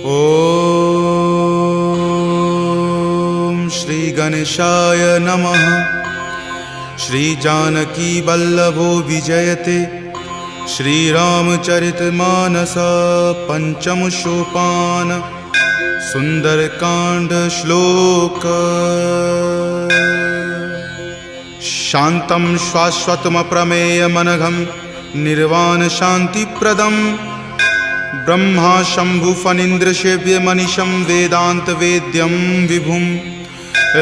ओम श्री गणेशाय नमः। श्री जानकी वल्लभो विजयते। श्री रामचरितमानस पंचम सोपान सुंदरकांड श्लोक। शांतं शाश्वतम प्रमेय मनघम निर्वाण शांतिप्रदम ब्रह्मा शंभु फणीन्द्र सेव्य मनीषं वेदांत वेद्यं विभुं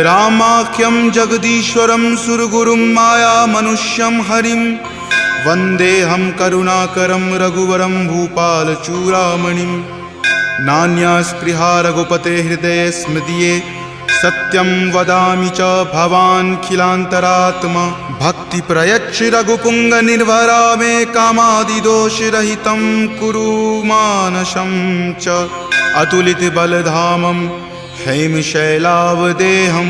रामाख्यं जगदीश्वरं सुरगुरुं माया मनुष्यं हरिं वन्देऽहं करुणाकरं रघुवरं भूपालचूडामणिं। नान्या स्पृहा रघुपते हृदये स्मृतिये सत्यं वदामि च भवान् खिलान्तरात्मा। भक्ति प्रयच्छ रघुपुंग निर्भरा मे कामादिदोषरहितं कुरु मानसं च। अतुलित बलधामं हेमशैलावदेहं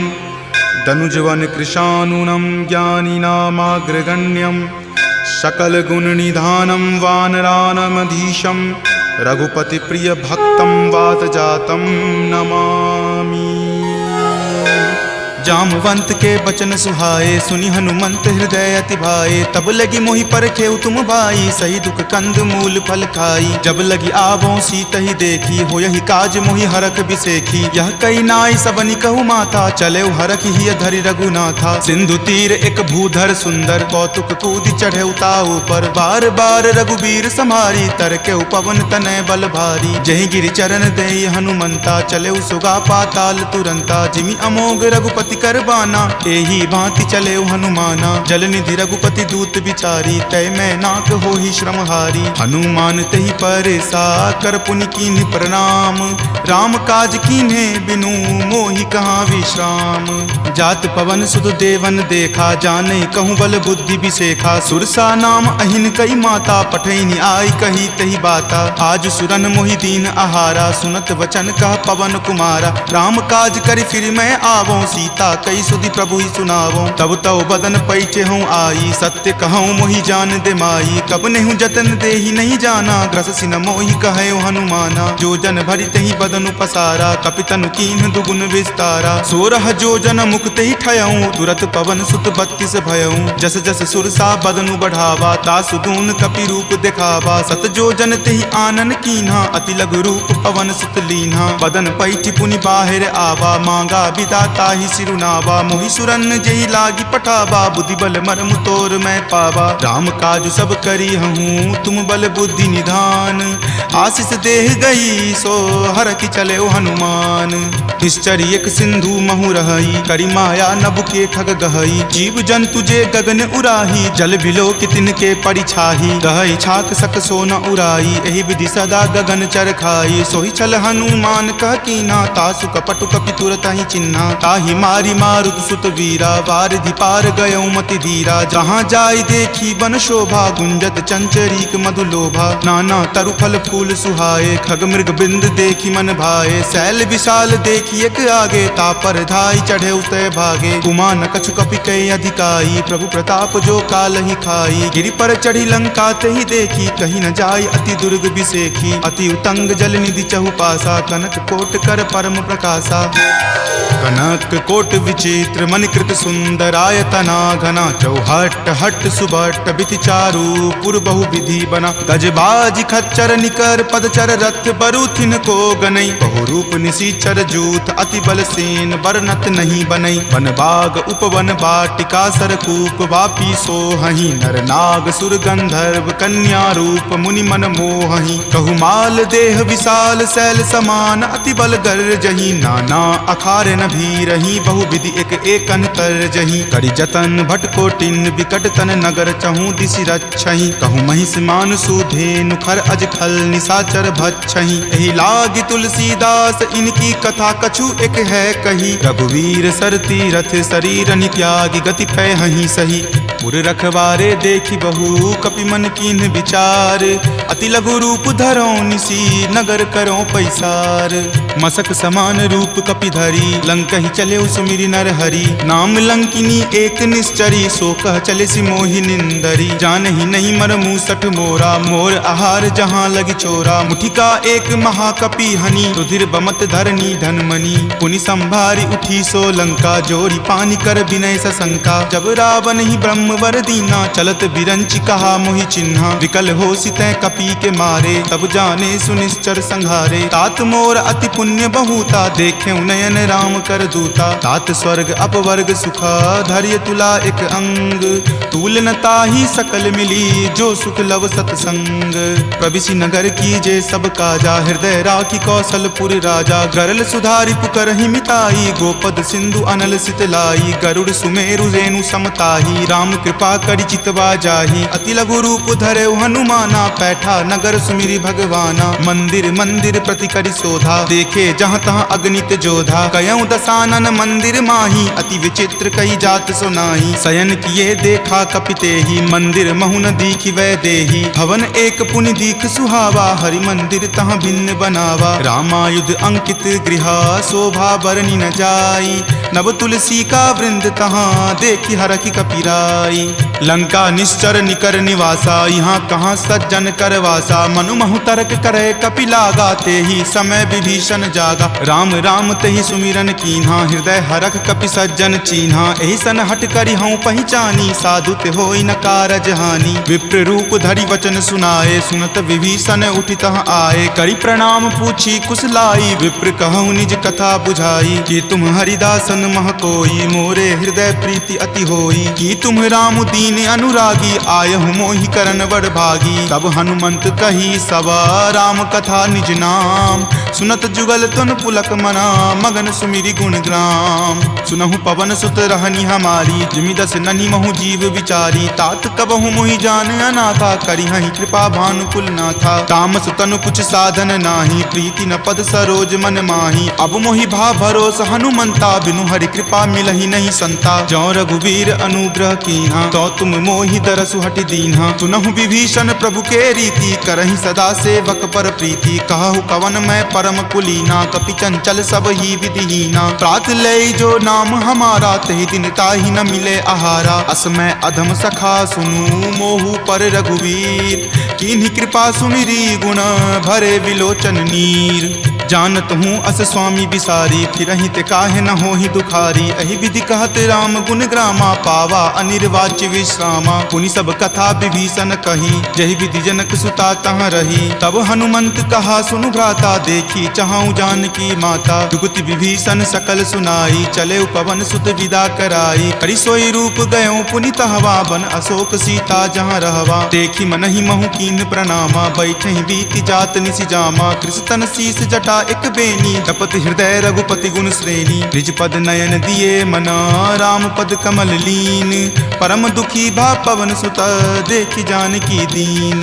दनुजवन कृशानुनं ज्ञानिनामाग्रगण्यं सकलगुणनिधानं वानरानमधीशं रघुपतिप्रियभक्तं वातजातं नमामि। जामवंत के बचन सुहाए सुनि हनुमंत हृदय अति भाए। तब लगी मोहि परखेउ तुम भाई सही दुख कंद मूल फल खाई। जब लगी आवों सीत ही देखी हो यही काज मोहि हरख बिसेखी। यह कई नाई सबनि कहु माथा चले हरख ही धरि रघुनाथा। सिंधु तीर एक भूधर सुंदर कौतुक कूदि चढ़े ताऊ पर। बार बार रघुबीर सम्हारी तर के पवन तनय बल भारी। जहि गिरि चरण देहि हनुमंता चले सुगा पाताल तुरंता। जिमि अमोघ रघुपति करबाना एही भांति चले हनुमाना। जलनिधि रघुपति दूत विचारी तय मैं नाक हो ही श्रमहारी। हनुमान तहि परेसा कर पुनि कीन्ह प्रणाम। राम काज कीन्हे बिनु मोहि कहाँ विश्राम। जात पवन सुत देवन देखा जाने कहूँ बल बुद्धि विसेखा। सुरसा नाम अहिन कई माता पठैनी आई कही तही बाता। आज सुरन मोहि दीन आहारा सुनत वचन कह पवन कुमारा। राम काज करि फिर मैं आवों सीता कई सुधि प्रभु ही सुनावो। तब तव बदन पैठे हूँ आई सत्य कहूँ मोहि जान दे माई। कब नेहु जतन दे ही नहीं जाना ग्रस सिन मोहि कहे हनुमाना। जो जन भरि तहि बदन पसारा कपितनु कीन्ह दुगुन विस्तारा। 16 जो जन मुक्त ही ठयऊँ तुरत पवन सुत 32 भयऊँ। जस जस सुरसा बदनु बढ़ावा तासु दून कपि रूप दिखावा। सत जो जन तेहि आनन कीन्हा अति लघु रूप पवन सुत लीन्हा। बदन पैठि पुनि बाहिर आवा मांगा विदाता ही सिरुनावा। मोहि सुरन जही लागी पठावा बुद्धि बल मरम तोर मैं पावा। राम काज सब करी हूँ तुम बल बुद्धि निधान। आशीष देह गई सो हर की चले हनुमान। निश्चरी एक सिंधु महु रही करी माया नभ के खग गहई। जीव जंतु जे गगन उराही जल बिलो कि तिनके परिछाही। गहई छाक सक सो न उराई एहि विधि सदा गगन चर खाई। सोहि छल हनुमान कह कीना तासु कपटु कपि तुरत ही चिन्हा। ताहि मारी मारुत सुत वीरा वारिधि पार गयो मति धीरा। जहाँ जाय देखी बन शोभा गुंजत चंचरीक मधु लोभा। नाना तरु फल फूल सुहाए खग मृग बिंद देखी मन भाए। शैल विशाल देखी एक आगे तापर धाई चढ़े उतय भागे। कुमान कछु कपि कई अधिकाई प्रभु प्रताप जो काल ही खाई। गिरि पर चढ़ी लंका तहि देखी कहीं न जाय अति दुर्ग बिसेखी। अति उतंग जल निधि चहु पासा कनक कोट कर परम प्रकाशा। कनक कोट विचित्र मणिकृत सुंदरायतना घना। चौहट हट सुबट बिति चारु पुर बहु विधि बना। गजबाज खच्चर निकर पदचर रथ बरुथिन को गनई। बहु रूप निशिचर जूथ अति बल सेन बरनत नहीं बनई। वन बाग उपवन बाटिका सरकूप वापी सोहहि। नर नाग सुर गंधर्व कन्या रूप मुनि मन मोहहि। कहु माल देह विशाल शैल समान अति बल गर जही। नाना अखारे न भी रही बहु विधि एक एकन कर जही। करि जतन भट कोटिन विकट तन नगर चहु दिशि रक्षहि। कहु महिष मान सुधेनु खर अज खल निशाचर भक्षहि। एहि लागी तुलसीदास इनकी कथा कछु एक है कही। रघुवीर सर तीरथ शरीर नित्यागी गति पै हहि सही। पुर रखवारे देखी बहु कपि मन कीन्ह विचार, अति लघु रूप धरो निसी नगर करो पैसार। मसक समान रूप कपि धरी लंकहि चले सुमिरि नर हरि, नाम लंकिनी एक निश्चरी सो कह चले सि मोहि निंदरी। जानहि नहीं मर मूसठ मोरा मोर आहार जहाँ लगी चोरा, मुठिका एक महाकपि हनि रुधिर बमत धरनी धनमणि। पुनि संभारी उठी सो लंका जोरी पानी कर विनय सशंका, जब रावण ही ब्रह्म वर दीना चलत बिरंच कहा मोहि चिन्हा। विकल हो सितै कपि के मारे तब जाने सुनिश्चर संघारे, तात मोर अति पुण्य बहुता देखे नयन राम कर दूता। तात स्वर्ग अपवर्ग सुखा धैर्य तुला एक अंग, तूल न ताहि सकल मिली जो सुख लव सतसंग। प्रविशि नगर की जे सब काजा हृदय राखी कौशलपुर राजा, गरल सुधारि पुकरहि मिताई गोपद सिंधु अनल सितलाई। गरुड़ सुमेरु रेणु समताही राम कृपा करि चितवा जाही, अति लघु रूप धरे हनुमाना पैठा नगर सुमिरि भगवाना। मंदिर मंदिर प्रति करि शोधा देखे जहाँ तहाँ अगणित जोधा, कयऊँ दसानन मंदिर माही अति विचित्र कई जात सुनाही। शयन किए देखा कपितेहि मंदिर महुन दीखि वै देही, भवन एक पुनि दीख सुहावा हरि मंदिर तहाँ भिन्न बनावा। रामायुध अंकित गृहा शोभा बरनी न जाई, नव तुलसी का वृंद तहाँ देखी हरखि कपिराई। लंका निश्चर निकर निवासा यहाँ कहाँ सज्जन करवासा, मनु महु तर्क करे कपि लागा तेहि समय विभीषण जागा। राम राम तेहि सुमिरन कीन्हा हृदय हरख कपि सज्जन चीन्हा, एहि सन हट करि हऊँ पहचानी साधु ते होई न कारज हानि। विप्र रूप धरि वचन सुनाए सुनत विभीषण उठि तहाँ आए, करि प्रणाम पूछी कुशलाई विप्र कहूँ निज कथा बुझाई। कि तुम हरिदासन मह कोई मोरे हृदय प्रीति अति होई, कि तुम राम दीन अनुरागी आयहु मोहि करन वर भागी। तब हनुमंत कही सवा राम कथा निज नाम, सुनत जुगल तुन पुलक मना मगन सुमिरि गुण ग्राम। सुनहु पवन सुत रहनी हमारी जिमि दस ननि महु जीव विचारी, तात कबहु मोहि जान अनाथा करिहहि कृपा भानुकुल नाथा। तामस तनु कुछ साधन नाही प्रीति न पद सरोज मन माही, अब मोहि भा भरोस हनुमंता बिनु हरि कृपा मिलहि नहीं संता। जौ रघुवीर अनुग्रह कीन्हा तो तुम मोहि दरसु हटि दीन्हा, सुनहु विभीषण प्रभु के रीति करहि सदा सेवक पर प्रीति। कहु कवन मैं परम कुलीना कपि चंचल सब ही विधिहीना, प्रात लय जो नाम हमारा तहि दिन ताहि न मिले आहारा। अस मैं अधम सखा सुनु मोहु पर रघुवीर, कीन्ही कृपा सुमिरी गुण भरे विलोचन नीर। जानत हूँ अस स्वामी बिसारी फिरहि ते काहे न होहि दुखारी, एहि विधि कहत राम गुण ग्रामा पावा अनिर्वाच्य विश्रामा। पुनि सब कथा विभीषण कही जहि विधि जनक सुता तहाँ रही, तब हनुमंत कहा सुनु भ्राता देखी चाहूँ जानकी माता। जुगति विभीषण सकल सुनाई चले पवन सुत विदा कराई, करि सोई रूप गयो पुनि तहवा बन अशोक सीता जहाँ रहवा। देखी मनहि महु कीन प्रणामा बैठे बीति जात निसि जामा, कृष्ण शीस जटा एक बेनी तपत हृदय रघुपति गुण श्रेणी। निज पद नयन दिए मना राम पद कमल लीन, परम दुखी भा पवन सुत देखी जानकी दीन।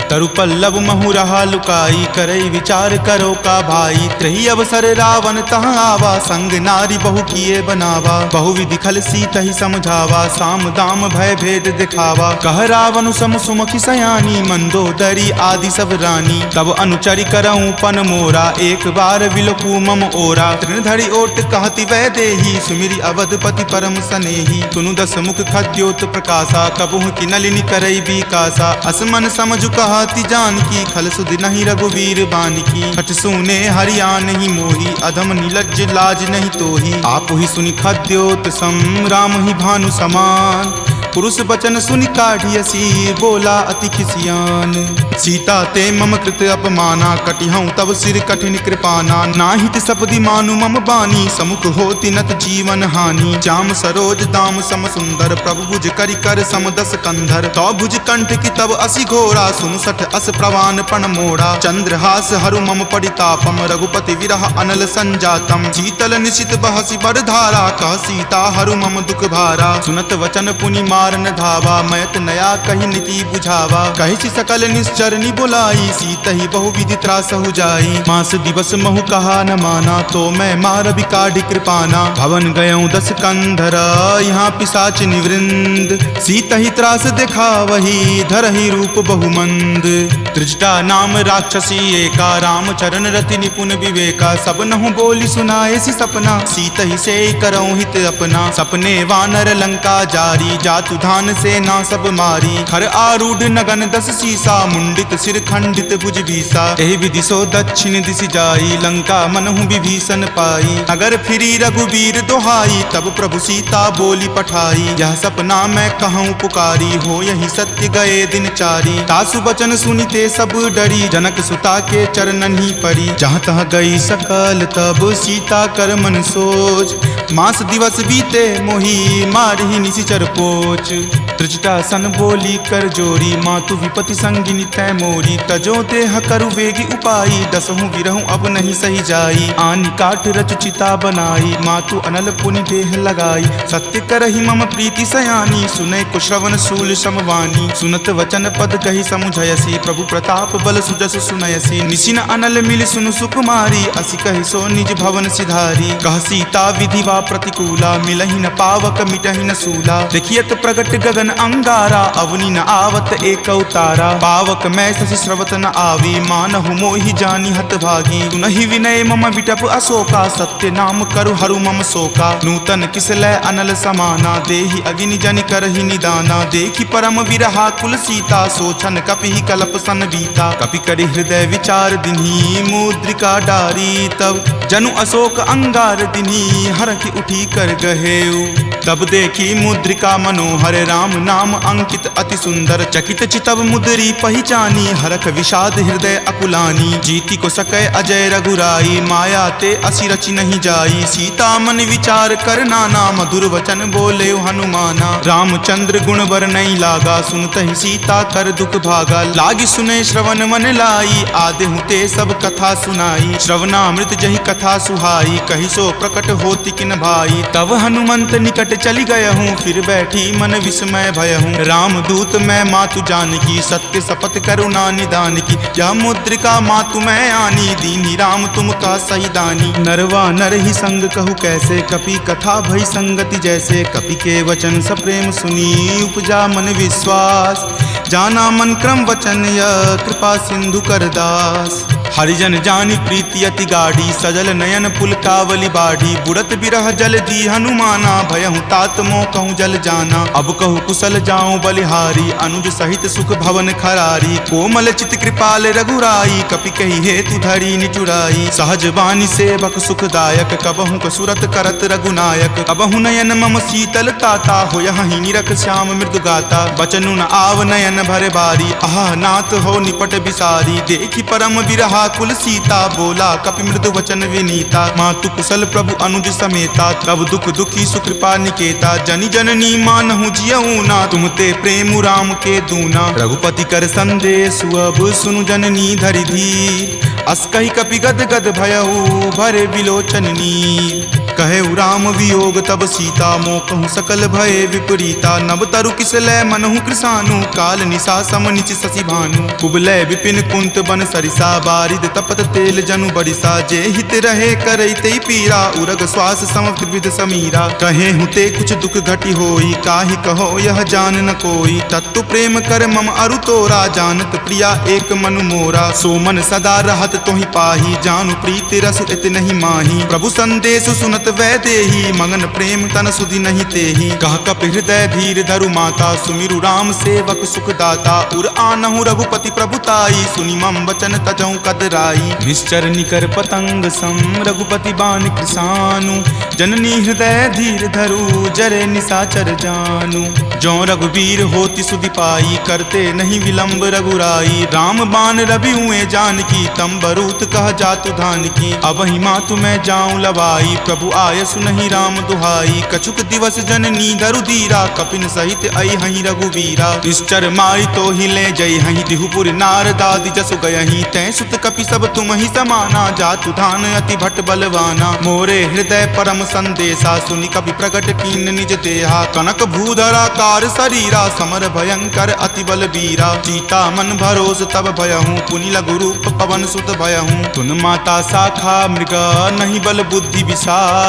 तरु पल्लव महु रहा लुकाई करई विचार करो का भाई, त्रही अवसर रावण तहाँ आवा संग नारी बहु किए बनावा। बहु विधि खल सीत ही समझावा साम दाम भय भेद दिखावा। कह रावण सम सुमुखी सयानी मंदोदरी आदि सब रानी, तब अनुचरि करऊँ पन मोरा एक बार विलोकू मम ओरा। तृणधरि ओट कहति वै देही सुमिरि अवधपति परम सनेही, सुनु दस मुख खद्योत प्रकाशा कबहुँ की नलिनी करई बीकासा। असमन समझु कहति जानकी खल सुधि नहीं रघुवीर बानकी, हठ सुने हरिया नहीं मोही अधम नीलज्ज लाज नहीं तोही। आप ही सुनि खद्योत सम राम ही भानु समान, पुरुष बचन सुनि काढ़ियसी बोला अति खिसियान। सीता ते मम कृत अपमाना कटिहऊँ तब सिर कठिन कृपाना। नाहित सपदि मानु मम बानी समुख होति नत जीवन हानि। श्याम सरोज दाम सम सुंदर प्रभु भुज करि कर सम दस कंधर। तो भुज कंठ की तब असि घोरा सुनु सठ अस प्रवान पण मोड़ा। चंद्रहास हरु मम परितापम रघुपति विरह अनल संजातम। शीतल निशित बहसि बरधारा कह सीता हरु मम दुख भारा। सुनत वचन पुनि मार मारन धावा, मैत नया कही नीति बुझावा। कही सकल निश्चरनी बुलाई, सीतहि बहुविधि त्रास हो जाई। मास दिवस महु कहा न माना, तो मैं मार बिकाढ़ कृपाना। भवन गयऊँ 10 कंधर, यहाँ पिशाच निवृंद। सीतहि त्रास देखा वही, धरहि रूप बहुमंद। त्रिजटा नाम राक्षसी एका, राम चरण रति निपुण विवेका। सब नहु बोली सुनाए सी सपना, सीतहि से करऊँ हित अपना। सपने वानर लंका जारी, जातु धान से ना सब मारी। खर आरूढ़ नगन 10 सीसा, मुंडित सिर खंडित भुज बीसा। एहि विधि सो दक्षिण दिश जाई, लंका मनहु विभीषण पाई। नगर फिरी रघुबीर दोहाई, तब प्रभु सीता बोली पठाई। यह सपना मैं कहूँ पुकारी, हो यही सत्य गए दिन चारी। तासु बचन सुनिते सब डरी, जनक सुता के चरणन ही परी। जहाँ तहाँ गई सकल तब सीता कर मन सोच। मास दिवस बीते मोही, मारहि निशिचर पोच। त्रिजटा सन बोली कर जोरी, मातु विपति संगिनी तै मोरी। तजो देह करु वेगी उपाई, दसहु विरहु अब नहीं सही जाई। आनि काठ रच चिता बनाई, मातु अनल पुनि देह लगाई। सत्य करहि मम प्रीति सयानी, सुनै कुश्रवण शूल समवानी। सुनत वचन पद कही समुझयसी, प्रभु प्रताप बल सुजस सुनयसी। निशिन अनल मिल सुनु सुकुमारी, असि कहि सो निज भवन सिधारी। कह सीता विधिवा प्रतिकूला, मिलहि न पावक मिटहि न सूला। देखियत प्रगट गगन अंगारा, अवनि न आवत एक अवतारा। पावक मैं शशि स्रवत न आवी, मानहु मोहि जानी हत भागी। सुनहि विनय मम विटप अशोका, सत्य नाम करु हरु मम शोका। नूतन किसलै अनल समाना, देहि अगिनि जनि करहि निदाना। देखि परम विरहा कुल सीता, सोचन कपि कलप सन बीता। कपि करि हृदय विचार दिन्ही, मुद्रिका डारी। तब जनु अशोक अंगार दिन्ही, हरखि उठी कर गहेऊ। तब देखी मुद्रिका मनोहर, राम नाम अंकित अति सुंदर। चकित चितव मुद्री पहचानी, हरख विषाद हृदय अकुलानी। जीति को सकै अजय रघुराई, माया ते असि रचि नहीं जाई। सीता मन विचार कर नाना, मधुर वचन बोले हनुमाना। रामचंद्र गुण बर नहीं लागा, सुनतहि सीता कर दुख भागा। लागी सुने श्रवण मन लाई, आदेहु ते सब कथा सुनाई। श्रवणामृत जहि कथा सुहाई, कहि सो प्रकट होति किन भाई। तब हनुमंत निकट चली गयहूँ, फिर बैठी मन विस्मय भयहूँ। राम दूत मैं मातु जानकी, सत्य शपथ करुणा निदान की। यह मुद्रिका मातु मैं आनी, दीनी राम तुम का सही दानी। नरवा नर ही संग कहु कैसे, कपि कथा भई संगति जैसे। कपि के वचन सप्रेम सुनी, उपजा मन विश्वास। जाना मन क्रम वचन यह, कृपा सिंधु कर दास। हरिजन जानी प्रीति अति गाढ़ी, सजल नयन पुलकावली बाढ़ी। बुड़त बिरह जल दी हनुमाना, भयहु तात मोह कहूँ जल जाना। अब कहु कुशल जाऊँ बलिहारी, अनुज सहित सुख भवन खरारी। कोमल चित कृपाल रघुराई, कपि कही हेतु धरी निचुराई। सहज बानी सेवक सुखदायक, कबहु कसुरत करत रघुनायक। कबहु नयन मम शीतल ताता, हो यहीं निरख श्याम मृदु गाता। बचनु न आव नयन भर बारी, आह नाथ हो निपट बिसारी। देखी परम विरहा कुल सीता, बोला कपि मृदु वचन विनीता। मातु कुशल प्रभु अनुज समेता, तब दुख दुखी सुकृपा निकेता। जनि जननी मानहु जियऊ ना, तुम ते प्रेम राम के दूना। रघुपति कर संदेश अब सुनु जननी धरि धीर। अस कहि कपि गद गद भयऊ, भरे विलोचन नीर। कहे राम वियोग तब सीता, मोह कहूँ सकल भय विपरीता। नव तरु किसलै मनहु कृसानु, काल निशा सम निच शशि भानु। कुबलै विपिन कुंत बन सरिसा, बारिद तपत तेल जनु बरिसा। जे हित रहे करैते पीरा, उरग श्वास सम त्रिविध समीरा। कहे हुते कुछ दुख घटी होई, काहि कहो यह जान न कोई। तत्तु प्रेम कर मम अरु तोरा, जानत प्रिया एक मनु मोरा। सो मन सदा रहत तोहि पाही, जानु प्रीति रसु इत नहीं माही। प्रभु संदेश सुनत वै देही, मगन प्रेम तन सुधि नहीं तेही। कह कप हृदय धीर धरु माता, सुमिरु राम सेवक सुख दाता। उर आनहु रघुपति प्रभुताई, सुनि मम वचन तजहु कदराई। निश्चर निकर पतंग सम, रघुपति बाण कृसानु। जननी हृदय धीर धरु, जरे निशाचर जानु। जो रघुवीर होति सुधि पाई, करते नहीं विलंब रघुराई। राम बाण रवि हुए जानकी, तम बरूत कह जातु धान की। अब ही मातु मैं जाऊं लवाई, प्रभु आय सुनहि राम दुहाई। कछुक दिवस जननी धरु धीरा, कपिन सहित आई हहीं रघुवीरा। निश्चर मारी तो ही ले जई हहीं, दिहुपुर नारदादि जसु गयहीं। तै सुत कपि सब तुम ही समाना, जातु धान अति भट बलवाना। मोरे हृदय परम संदेशा, सुनि कपि प्रकट कीन निज देहा। कनक भूधराकार शरीरा, समर भयंकर अति बलबीरा। सीता मन भरोस तब भयहूँ, पुनि लघु रूप पवन सुत भयहूँ। तुन माता शाखा मृगा, नहीं बल बुद्धि विशाल।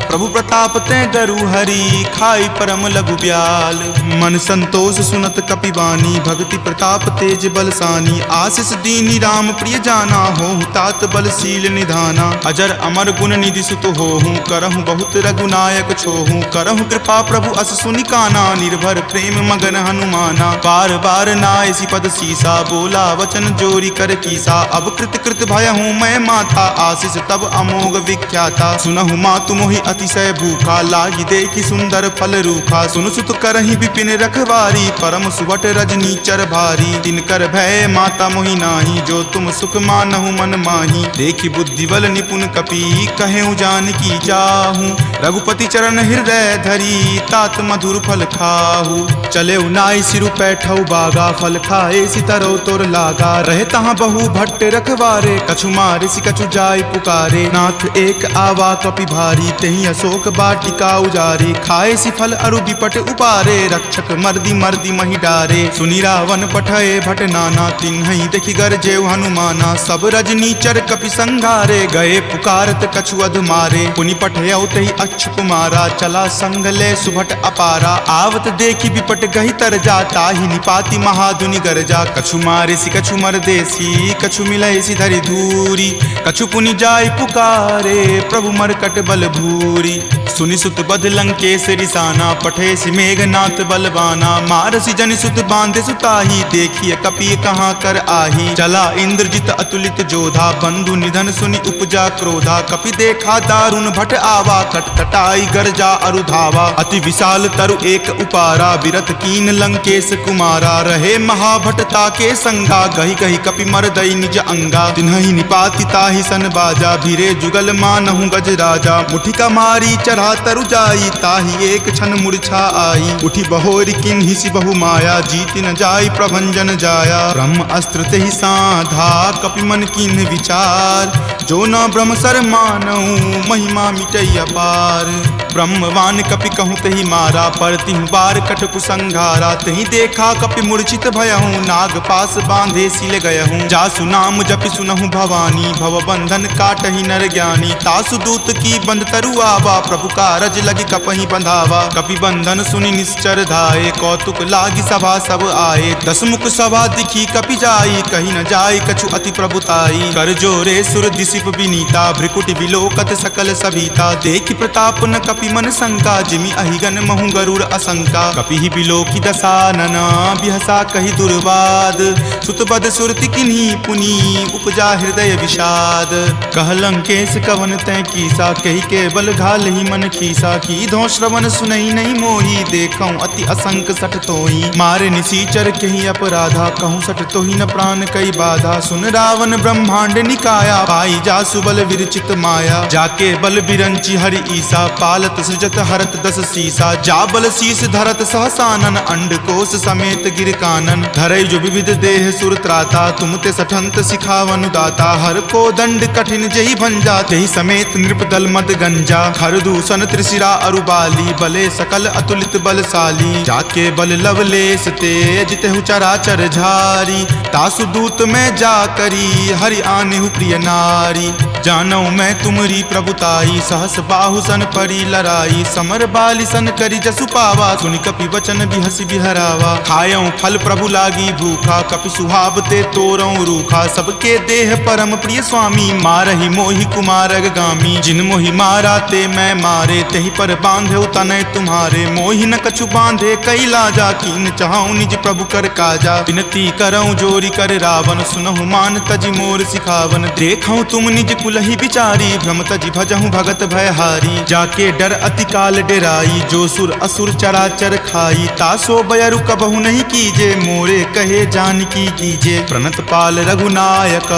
प्रभु प्रताप तै डरू हरि, खाई परम लघु ब्याल। मन संतोष सुनत कपिवानी, भक्ति प्रताप तेज बलसानी। आशीष दीनी राम प्रिय जाना, होहु तात बलशील निधाना। अजर अमर गुण निधि सुत होहूँ, करहूँ बहुत रघुनायक छोहूँ। करहूँ कृपा प्रभु अस सुनि काना, निर्भर प्रेम मगन हनुमाना। बार बार नायसी पद सीसा, बोला वचन जोरी कर कीसा। अब कृत कृत भयहूँ मैं माता, आशीष तब अमोघ विख्याता। सुनहु मातु मोहि अतिशय भूखा, लागी देखी सुंदर फल रूखा। सुन सुत करहि विपिन रखवारी, परम सुवट रजनी चर भारी। तिनकर भय माता मोहि नाही, जो तुम सुख मानहु मन माही। देखी बुद्धि बल निपुण कपि, कहेउ जानकी जाहू। रघुपति चरण हृदय धरी, तात मधुर फल खाहू। चले नाई सिरु पैठौ बागा, फल खाए सितरो तोर लागा। रहे तहाँ बहु भट्ट रखवारे, कछु मारे सि कछु जाय पुकारे। नाथ एक आवा कपि भारी, तेहि अशोक वाटिका उजारे। खाए सि फल अरु विपट उपारे, रक्षक मर्दी मर्दी महि डारे। सुनि रावण पठय भट नाना, तिन्हि देखि गरजेउ हनुमाना। सब रजनी चर कपि संघारे, गए पुकारत कछु अध मारे। पुनि पठयउ तेहि अच्युत कुमारा, चला संग ले सुभट अपारा। आवत देखि विपट गहि तर जा, ताहि निपाति महाधुनि गरजा। कछु मारे सि कछु मरदेसी, कछु मिलय सि धरि धूरी। कछु पुनि जाय पुकारे, प्रभु मरकट बल भूरी। सुनि सुत बध लंकेश रिसाना, पठे सि मेघनाथ बलवाना। मारसि जनि सुत बांधे सुताही, देखिए कपि कहाँ कर आही। चला इंद्रजित अतुलित जोधा, बंधु निधन सुनि उपजा क्रोधा। कपि देखा दारुण भट आवा, कटकटाई गरजा अरु धावा। अति विशाल तरु एक उपारा, विरत कीन लंकेश कुमारा। रहे महाभटता के संगा, गहि गहि कपि मरदई निज अंगा। तिन्हि निपाति ताहि सन बाजा, भीरे जुगल मानहु गज राजा। मुठिका मारी चढ़ा तरु जाई, ताहि एक क्षण मूर्छा आई। उठी बहोरी किन्हि सि बहु माया, जीति न जाई प्रभंजन जाया। ब्रह्म अस्त्र तेहि साधा, कपि मन किन्ह विचार। जो न ब्रह्म सर मानहु, महिमा मिटई अपार। ब्रह्मवान कपि कहूँ तेहि मारा, परतिहु बार कटकु संघारा। तेहि देखा कपि मूर्छित भयहूँ, नाग पास बांधे सिल गयहूँ। जासु नाम जपि सुनहु भवानी, भव बंधन काटहि नर ज्ञानी। तासु दूत की बंध तरु आवा, प्रभु कारज लगी कपहि बंधावा। कपि बंधन सुनि निश्चर धाये, कौतुक लागी सभा सब आए। दस मुख सभा दिखी कपि जाई, कही न जाय कछु अति प्रभुताई। कर जोरे सुर दिसिप विनीता, भ्रिकुटि विलोकत सकल सभीता। देखि प्रताप न कपि मन शंका, जिमि अहिगन महु गरुड़ असंका। कपि ही बिलोकी दसानन, बिहसा कहि दुर्वाद। सुतबद सुरति किन्ही पुनि, उपजा हृदय विषाद। कह लंकेश कवन तै कीसा, कहि के बल घाल ही मन खीसा। की धो श्रवण सुनई नहीं मोही, देखऊं अति असंक सठ तोही। मारे निसीचर कहि अपराधा, कहूँ सठ तोही न प्राण कई बाधा। सुन रावण ब्रह्मांड निकाया, पाई जासु बल विरचित माया। जाके बल बिरंची हरि ईसा, पालत सृजत हरत दस सीसा। जा बल शीस धरत सहसानन, अंडकोश समेत गिर कानन। धरई जो विविध देह सुर त्राता, तुम ते सठंत सिखावनु दाता। हर को दंड कठिन जहि भंजा, तेहि समेत नृप दल मद गंजा। खर दूषण त्रिशिरा अरुबाली, बले सकल अतुलित बलशाली। जाके बल लवलेश तेज, तेहु चराचर झारी। तासु दूत में जा करी, हरि आनेहु प्रिय नारी। जानौ मैं तुमरी प्रभुताई, सहस बाहु सन परी लराई। समर बाली सन करी जसु पावा, सुनि कपि वचन बिहसि बिहरावा। खायऊं फल प्रभु लागी भूखा, कपि सुहावते तोरऊं रूखा। सबके देह परम प्रिय स्वामी, मारहि मोहि कुमारग गामी। जिन मोहि मारा ते मैं मारे, तेहि पर बांधे तनय तुम्हारे। मोहि न कछु बांधे कई लाजा, कीन चाहूं निज प्रभु कर काजा। विनती करऊं जोरी कर रावण, सुनहु मान तजि मोर सिखावन। देखऊं तुम निज कुलहि बिचारी, भ्रम तजि भजहूं भगत भयहारी। जाके डर अति काल डेराई, जो सुर असुर चराचर खाई। तासो बयरु कबहु नहीं कीजे, मोरे कहे जानकी कीजे। प्रणत पाल रघुनायक,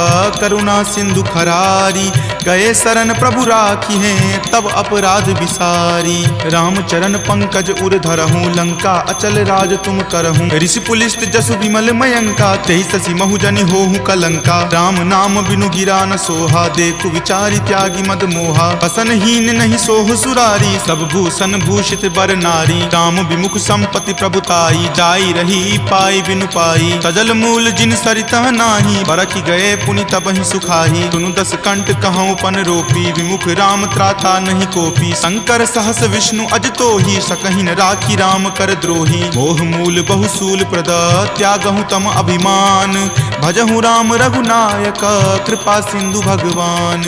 करुणा सिंधु खरारी। गए शरण प्रभु राखी हैं तब अपराध विसारी। राम चरण पंकज उर धरहूँ लंका अचल राज तुम करहूँ। ऋषि पुलिस्त जसु विमल मयंका तेहि शशि महुजनि होहु कलंका। राम नाम बिनु गिरा न सोहा देखु विचारी त्यागी मद मोहा। बसनहीन नहीं सोह सुरारी सब भूषण भूषित बर नारी। राम विमुख संपत्ति प्रभुताई जाई रही पाई बिनु पाई। सजल मूल जिन सरितह नाही बरखि गए पुनि तबहि सुखाही। सुनु दस कंठ कहूँ पन रोपी विमुख राम त्राता नहीं कोपी। शंकर सहस विष्णु अज तोहि सकहि न राखी राम कर द्रोही। मोह मूल बहुसूल प्रद त्यागहु तम अभिमान। भजहु राम रघुनायक कृपा सिंधु भगवान।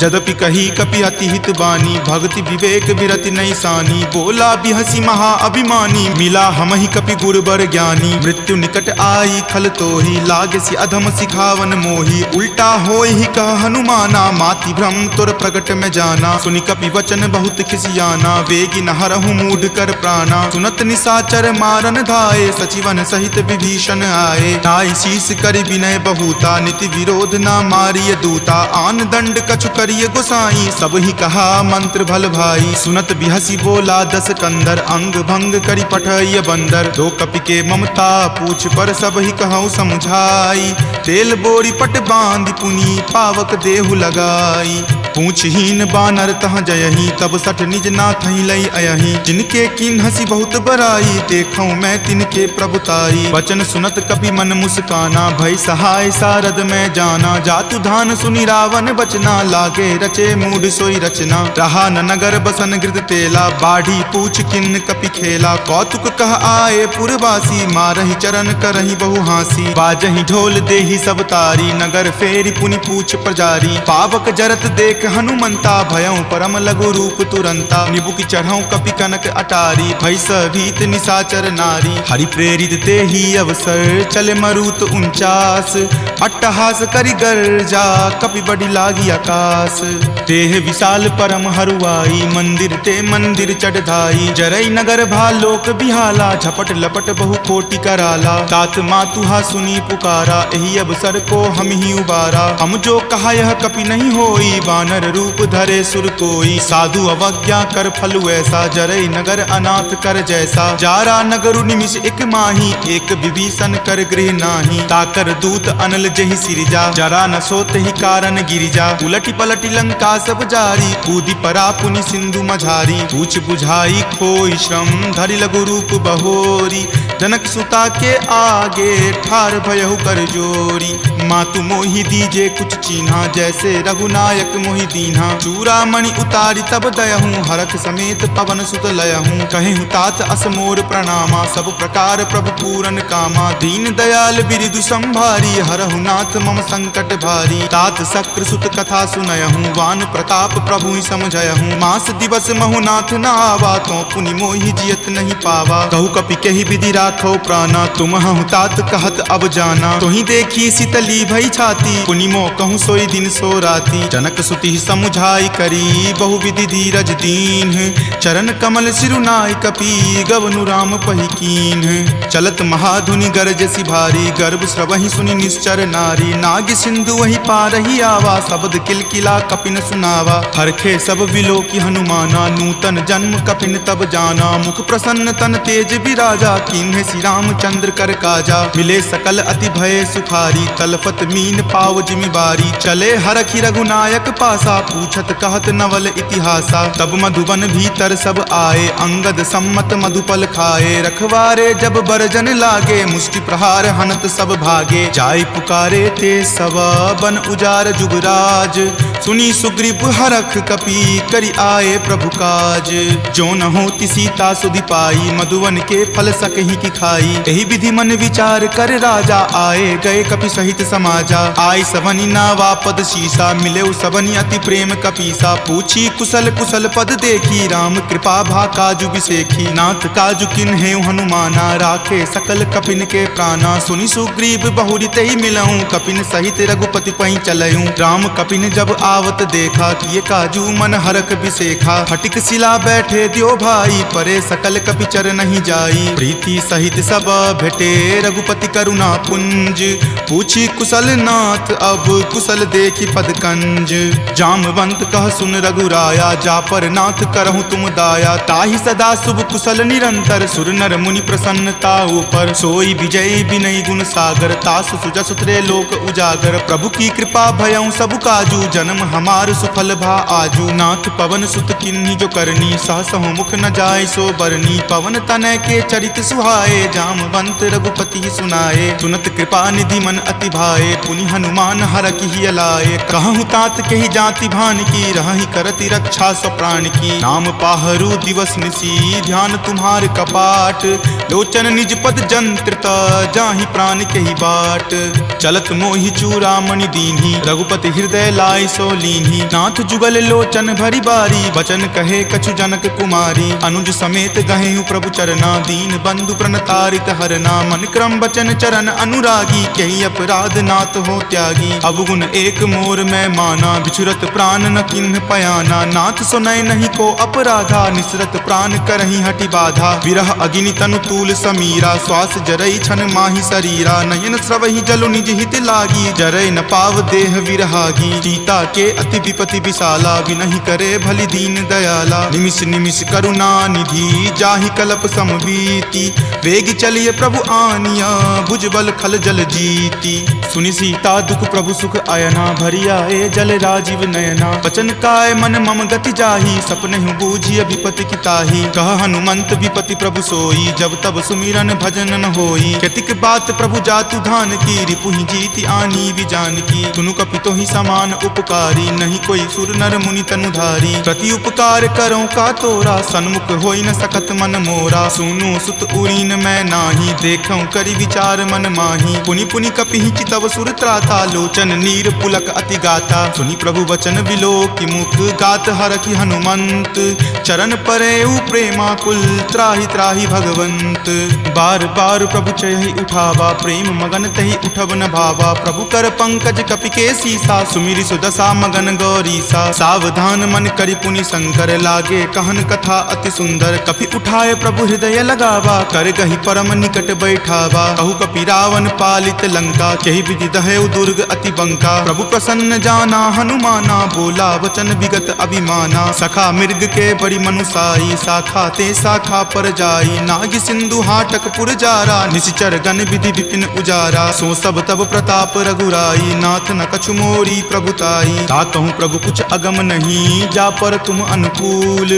जदपि कही कपि अति हित बानी भक्ति विवेक विरति नहीं सानी। बोला बिहसी महा अभिमानी मिला हमहि कपि गुरबर ज्ञानी। मृत्यु निकट आई खल तोहि लागसी अधम सिखावन मोही। उल्टा होय ही कह हनुमाना माति भ्रम तुर प्रगट में जाना। सुनि कपि वचन बहुत खिसियाना वेगी न हरहु मूढ़ कर प्राणा। सुनत निशाचर मारन धाये सचिवन सहित विभीषण आए। नाई शीस कर विनय बहुता नीति विरोध न मारिय दूता। आन दंड कछु करिय गोसाई सब ही कहा मंत्र भल भाई। सुनत बिहसी बोला दस कंदर अंग भंग करि पठय बंदर। दो कपि के ममता पूछ पर सब ही कहूँ समझाई। तेल बोरी पट बांध पुनी पावक देहु लगाई। पूछहीन बानर तह जयही तब सठ निज नाथ लई अयही। जिनके किन हसी बहुत बराई देखूं मैं तिनके प्रभुताई। वचन सुनत कपि मन मुस्काना भय सहाय सारद में जाना। जातु धान सुनि रावण बचना लागे रचे मूढ़ सोई रचना। रहा न नगर बसन गृद तेला बाढ़ी पूछ किन कपि खेला। कौतुक कह आए पुरवासी मारहि चरण करहि बहु हासी। बाजहि ढोल देहि सब तारी नगर फेरी पुनि पूछ प्रजारी। पावक जरत देख हनुमंता भयं परम लघु रूप तुरंता। निबुक चढ़ऊ कपि कनक अटारी भय भीत निशाचर नारी। हरि प्रेरित तेहि अवसर चले मरुत 49। अट्टहास करि गर्जा कपि बड़ी लागी आकाश। देह विशाल परम हरुआई मंदिर ते मंदिर चढ़ाई। जरई नगर भालोक बिहाला झपट लपट बहु कोटि कराला। तात मातुहा सुनी पुकारा एहि अवसर को हम ही उबारा। हम जो कहा यह कपि नहीं होई वानर रूप धरे सुर कोई। साधु अवज्ञा कर फल ऐसा जरई नगर अनाथ कर जैसा। जारा नगरु निमिष एक माही एक विभीषण कर गृह नाही। ताकर दूत अनल जहि सिरिजा जरा न सोत ही कारण गिरिजा। उलटी पलटी लंका सब जारी कूदी परा पुनि सिंधु मझारी। पूछ बुझाई खोई श्रम धरि लघु रूप बहोरी। जनक सुता के आगे ठार भयहु कर जोरी। मातु मोहि दीजे कुछ चीन्हा जैसे रघुनायक मोहि दीन्हा। चूड़ामणि उतारी तब दयहूँ हरख समेत पवन सुत लयहूँ। कहेहु तात असमोर प्रणामा सब प्रकार प्रभु पूरन कामा। दीन दयाल बिरिदु संभारी हरहु नाथ मम संकट भारी। तात शक्र सुत कथा सुनयहूँ वान प्रताप प्रभु ही समझयहूँ। मास दिवस महु नाथ न आवा तो पुनि मोहि जियत नहीं पावा। कहु कपि कहि विधि राखो प्राणा तुम हूँ तात कहत अब जाना। तोहि देखी शीतली भई छाती पुनि मो कहूँ सोई दिन सो राती। जनक सुति समुझाई करी बहु विधि धीरज दीन। चरण कमल सिरुनाई कपि गवनु राम पहि कीन। चलत महाधुनि गरजसि भारी गर्भ स्रवहि सुनि निश्चर नारी। नाग सिंधु वही पारहि आवा शब्द किलकिला कपिन सुनावा। हरखे सब विलोकी हनुमाना नूतन जन्म कपिन तब जाना। मुख प्रसन्न तन तेज विराजा कीन्हे श्री रामचंद्र कर काजा। मिले सकल अति भय सुखारी तलफत मीन पाव जिमिबारी। चले हरखि रघुनायक पासा पूछत कहत नवल इतिहासा। तब मधुबन भीतर सब आए अंगद सम्मत मधुपल खाए। रखवारे जब बरजन लागे मुष्टि प्रहार हनत सब भागे। जाय पुकारे ते सब बन उजार जुगराज। सुनी सुग्रीव हरख कपि करि आए प्रभु काज। जो न होती सीता सुधि पाई मधुवन के फल सकहि की खाई। एहि विधि मन विचार कर राजा आए गए कपि सहित समाजा। आय सबनि नावा पद शीसा मिले सबनि अति प्रेम कपीसा। पूछी कुशल कुशल पद देखी राम कृपा भा काजु बिसेखी। नाथ काजु किन्हे हनुमाना राखे सकल कपिन के प्राणा। सुनि सुग्रीव बहुरी तेहि मिलऊं कपिन सहित रघुपति पहि चलऊं। राम कपिन जब आवत देखा किए काजू मन हरख बिसेखा। फटिक सिला बैठे दियो भाई परे सकल कपि चर नहीं जाई। प्रीति सहित सब भेटे रघुपति करुणा पुंज। पूछी कुशल नाथ अब कुशल देखी पद कंज। जामवंत कह सुन रघुराया, जा पर नाथ करहु तुम दाया। ताहि सदा शुभ कुशल निरंतर, सुर नर मुनि प्रसन्नता ऊपर। सोई विजय विनय गुण सागर, तासु सुजस त्रैलोक उजागर। प्रभु की कृपा भयउ सब काजू, जन्म हमार सुफल भा आजू। नाथ पवन सुत किन्ही जो करनी, सहसहु मुख न जाय सो बरनी। पवन तनय के चरित सुहाए, जामवंत रघुपति सुनाए। सुनत कृपा निधि मन अति भाए, पुनि हनुमान हरखि अलाए। कहूँ तात के ही जाति भान की, रहहि करति रक्षा सो प्राण की। नाम पाहरू दिवस निसी, ध्यान तुम्हार कपाट। लोचन निज पद जंत्रित, जाहि प्राण के ही बाट। चलत मोहि चूड़ामणि दीन्ही, रघुपति हृदय लाय सो लीन्ही। नाथ जुगल लोचन भरी बारी, बचन कहे कछु जनक कुमारी। अनुज समेत गहेहु प्रभु चरना, दीन बंधु प्रणतारित हरना। मन क्रम बचन चरण अनुरागी, कही अपराध नाथ हो त्यागी। अवगुण एक मोर में माना, बिछुरत प्राण न किन्ह पयाना। नाथ सुनय नहीं को अपराधा, निसरत प्राण करहि हटि बाधा। विरह अग्नि तनु तूल समीरा, श्वास जरई छन माहि शरीरा। नयन स्रवहि जलु निज हित लागी, जरय न पाव देह विरहागी। सीता के अति विपति विशाला, विनहि करे भलि दीन दयाला। निमिष निमिष करुणा निधि, जाहि कलप समबीति। वेग चलिए प्रभु आनिया, भुजबल खल जल जीती। सुनि सीता दुख प्रभु सुख अयना, भरी आए जल राजीव नयना। बचन काय मन मम गति जाहि, सपनेहु बूझिय विपति की ताहि। कह हनुमंत विपति प्रभु सोई, जब तब सुमिरन भजन न होई। केतिक बात प्रभु जातु धान की, रिपुहि जीति आनी विजान की। सुनु कपितो ही समान उपकारी, नहीं कोई सुर नर मुनि तनुधारी। प्रति उपकार करो का तोरा, सन्मुख होई न सकत मन मोरा। सुनु सुत उरीन मैं नाही, देखऊं करि विचार मन माही। पुनि पुनि कपिहि चितव सुर त्राता, लोचन नीर पुलक अति गाता। सुनि प्रभु वचन विलोकि मुख, गात हरखि हनुमंत। चरण परेउ प्रेमाकुल, त्राहि त्राहि भगवंत। बार बार प्रभु चयहि उठावा, प्रेम मगन तहि उठब न भावा। प्रभु कर पंकज कपि के सीसा, सुमिरि सुदशा मगन गौरीसा। सावधान मन करि पुनि शंकर, लागे कहन कथा अति सुंदर। कपि उठाए प्रभु हृदय लगावा, कर गहि परम निकट बैठावा। कहु कपि रावण पालित लंका, केहि विधि दहेउ दुर्ग अति बंका। प्रभु प्रसन्न जाना हनुमाना, बोला वचन विगत अभिमाना। सखा मृग के बड़ी मनुसाई, शाखा ते शाखा पर जाई। नाग सिंधु हाटक पुर जारा, निशिचर गण विधि विपिन उजारा। सो सब तब प्रताप रघुराई, नाथ न कछु मोरी प्रभुताई। ताकहु प्रभु कुछ अगम नहीं, जा पर तुम अनुकूल।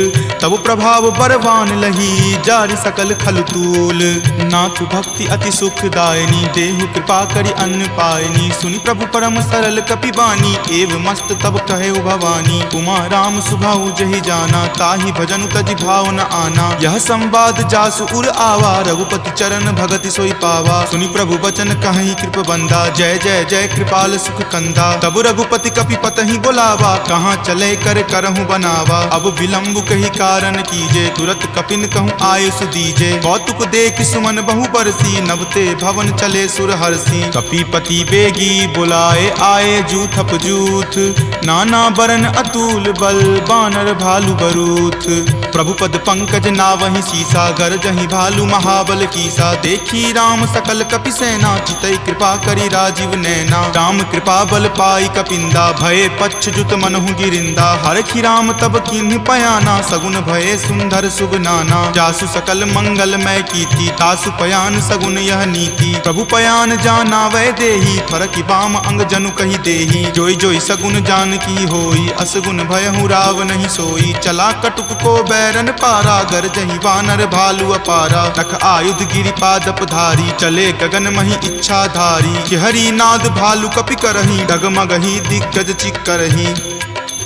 तब प्रभाव बरवान लही, जारि सकल खल तूल। नाथ भक्ति अति सुखदायनी, देहु कृपा करि अन्न पायनी। सुनि प्रभु परम सरल कपि बानी, एव मस्त तब कहे भवानी। उमा राम सुभाउ जहि जाना, ताहि भजनु तजि भाव न आना। यह संवाद जासु उर आवा, रघुपति चरण भगति सोई पावा। सुनि प्रभु वचन कहहि कृप बंदा, जय जय जय कृपाल सुख कंदा। तब रघुपति कपि पतहि बोलावा, कहाँ चले कर करहु बनावा। अब विलंब कही कारण कीजे, तुरत कपिन कहूँ आयुष दीजे। कौतुक देख सुमन बहु बरसी, नवते भवन चले सुर हरसी। कपिपति बेगी बुलाए, आए जूथप जूथ। नाना बरन अतुल बल, बानर भालु बरूथ। प्रभु पद पंकज नावहि सीसा, गरजहि भालु महाबल कीसा। देखी राम सकल कपि सेना, चितई कृपा करि राजीव नैना। राम कृपा बल पाई कपिंदा, भये पच्छ जुत मनहु गिरिंदा। हरखि राम तब किन्हि पयाना, सगुन भये सुंदर सुगनाना। जासु सकल मंगलमय कीर्ति, तासु पयान सगुन यह नीति। प्रभु पयान जाना वै देही, फरकि बाम अंग जनु कहि देही। जोई जोई सगुन जान की होई, असगुन भयहु राव नहीं सोई। चला कटुक को बैरन पारा, गरजहि वानर भालु अपारा। रख आयुध गिरिपादप धारी, चले गगन मही इच्छा धारी। हरि नाद भालु कपि करही, डगमगहि दिग्गज चिक्करही।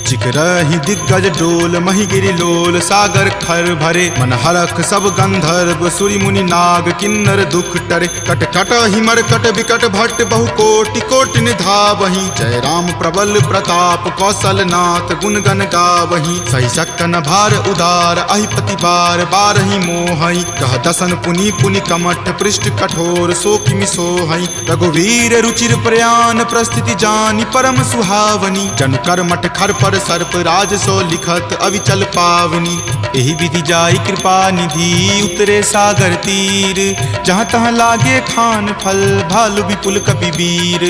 चिकरहि दिग्गज डोल, मही गिरि लोल। सागर खर भरे मन हरख, सब गंधर्व सुरि मुनि नाग। किन्नर दुख टरे, कट कट हिमर कट विकट भट्ट। बहु कोटि कोटि निधावहि, जय राम प्रबल प्रताप। कौशल नाथ गुण गण गावहि, सही सकन भार उदार। अहिपति बार बारहि मोहि, कह दसन पुनि पुनि कमठ। पृष्ठ कठोर सो किमि सोहहि, रघुवीर रुचिर प्रयान। प्रस्थिति जानि परम सुहावनी, जनु कर मठ खर पर सर्प राज सो लिखत अविचल पावनी। एही विधि जाई कृपा निधि उतरे सागर तीर, जहाँ तहाँ लागे खान फल भालु विपुल कपि वीर।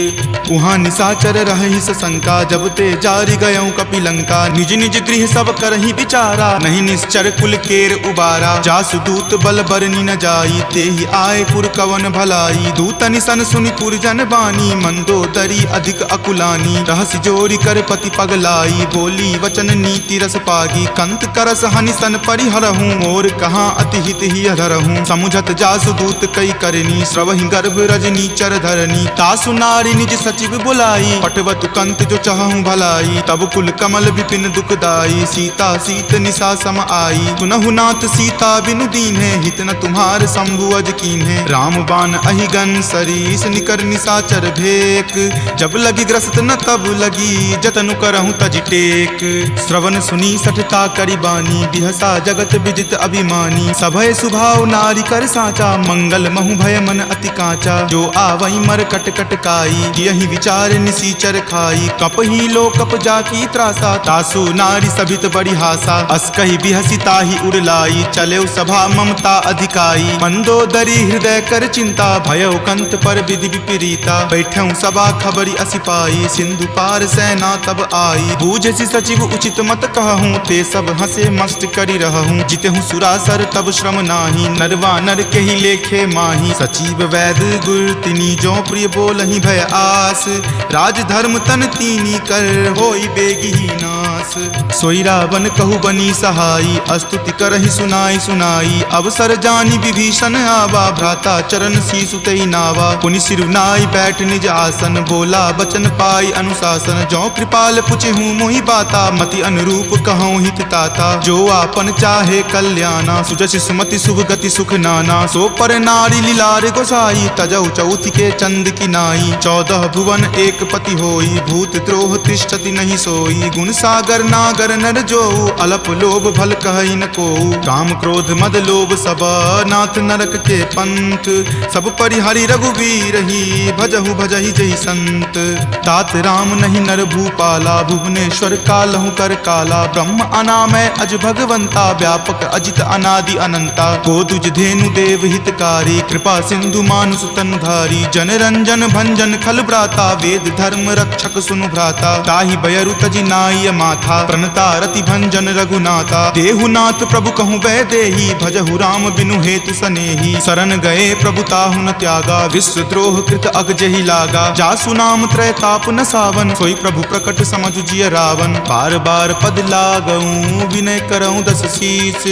उहाँ निशाचर रही सशंका जब ते जारी गयऊँ कपिलंका। निज निज गृह सब करही विचारा नहीं निश्चर कुल केर उबारा। जासु दूत बल बरनी न जाई तेहि आए पुर कवन भलाई। दूत निसन सुनि पुरजन बानी मंदोदरी अधिक अकुलानी। रहसि जोरी कर पति पगलाई बोली वचन नीति रस पागी। कंत करस हनिसन परिहरहूँ और कहाँ अति हित ही अधरहूँ। समुझत जासु दूत कई करनी श्रवहि गर्भ रजनी चर धरनी। तासु नारी निज सचिव बुलाई पटवतु कंत जो चाहूं भलाई। तब कुल कमल विपिन दुखदाई सीता सीत निशा सम आई। सुनहु नाथ सीता बिनु दीन्हे हित न तुम्हार शंभु अज कीन्हे। राम बाण अहिगन सरीस निकर निशाचर भेक। जब लगी ग्रस्त न तब लगी जतनु करहूं तज टेक। श्रवण सुनी सठता करी बानी बिहसा जगत विजित अभिमानी। सभय सुभाव नारी कर साचा मंगल महु भय मन अति काचा। जो आवई मर कट कट काई यही विचार निसीचर खाई। कप ही लो कप जाकी त्रासा तासु नारी सभित बड़ी हासा। अस कही बिहसी ताही उड़लाई चले सभा ममता अधिकाई। मंदोदरी हृदय कर चिंता भयो कंत पर विधि विपरीता। बैठऊ सभा खबरी असिपाई सिंधु पार सेना तब आई। बूझसी सचिव उचित मत कहूँ ते सब हंसे मस्त करी रहूँ। जितहूँ सुरासर तब श्रम नाही नरवा नर के ही लेखे माही। सचिव वैद गुर तिनी जो प्रिय बोलहि भय आस। राज धर्म तन तीनी कर होई बेगी ही नास। सोई रावण कहु बनी सहाई अस्तुति करहि सुनाई सुनाई। अवसर जानी विभीषण आवा भ्राता चरण शीसु तई नावा। पुनि सिरुनाई बैठ निज आसन बोला बचन पाई अनुशासन। जो कृपाल पुछहूँ मोहि बाता मति अनुरूप कहूँ हित ताता। जो आपन चाहे कल्याणा सुजस सुमति शुभ गति सुख नाना। सो पर नारी लीलार गोसाई तजौ चौथ के चंद की नाई। 14 भुवन एक पति होई भूत द्रोह तिष्ठति नहीं सोई। गुण सागर नागर नर जो अलप लोभ भल कहई न को। काम क्रोध मद लोभ सब नाथ नरक के पंथ। सब परिहरि रघुवीर ही भजहु भजहि जहि संत। तात राम नहीं नर भूपाला भुवनेश्वर कालहु कर काला। ब्रह्म अनामय अज भगवंता व्यापक अजित अनादि अनंता। गोदुज धेनु देव हितकारी कृपा सिंधु मानुष तनुधारी। जन रंजन भंजन खल भ्राता वेद धर्म रक्षक सुनु भ्राता। ताहि बयरु तजि नाय माथा प्रणता रति भंजन रघुनाथा। देहुनाथ प्रभु कहूँ वै देही भजहु राम बिनु हेतु सनेही। शरण गए प्रभु ताहु न त्यागा विश्व द्रोह कृत अग जहि लागा। जासु नाम त्रय ताप न सावन सोई प्रभु प्रकट समझु जिय रावण। बार बार पद लागऊं विनय करऊं दस शीस।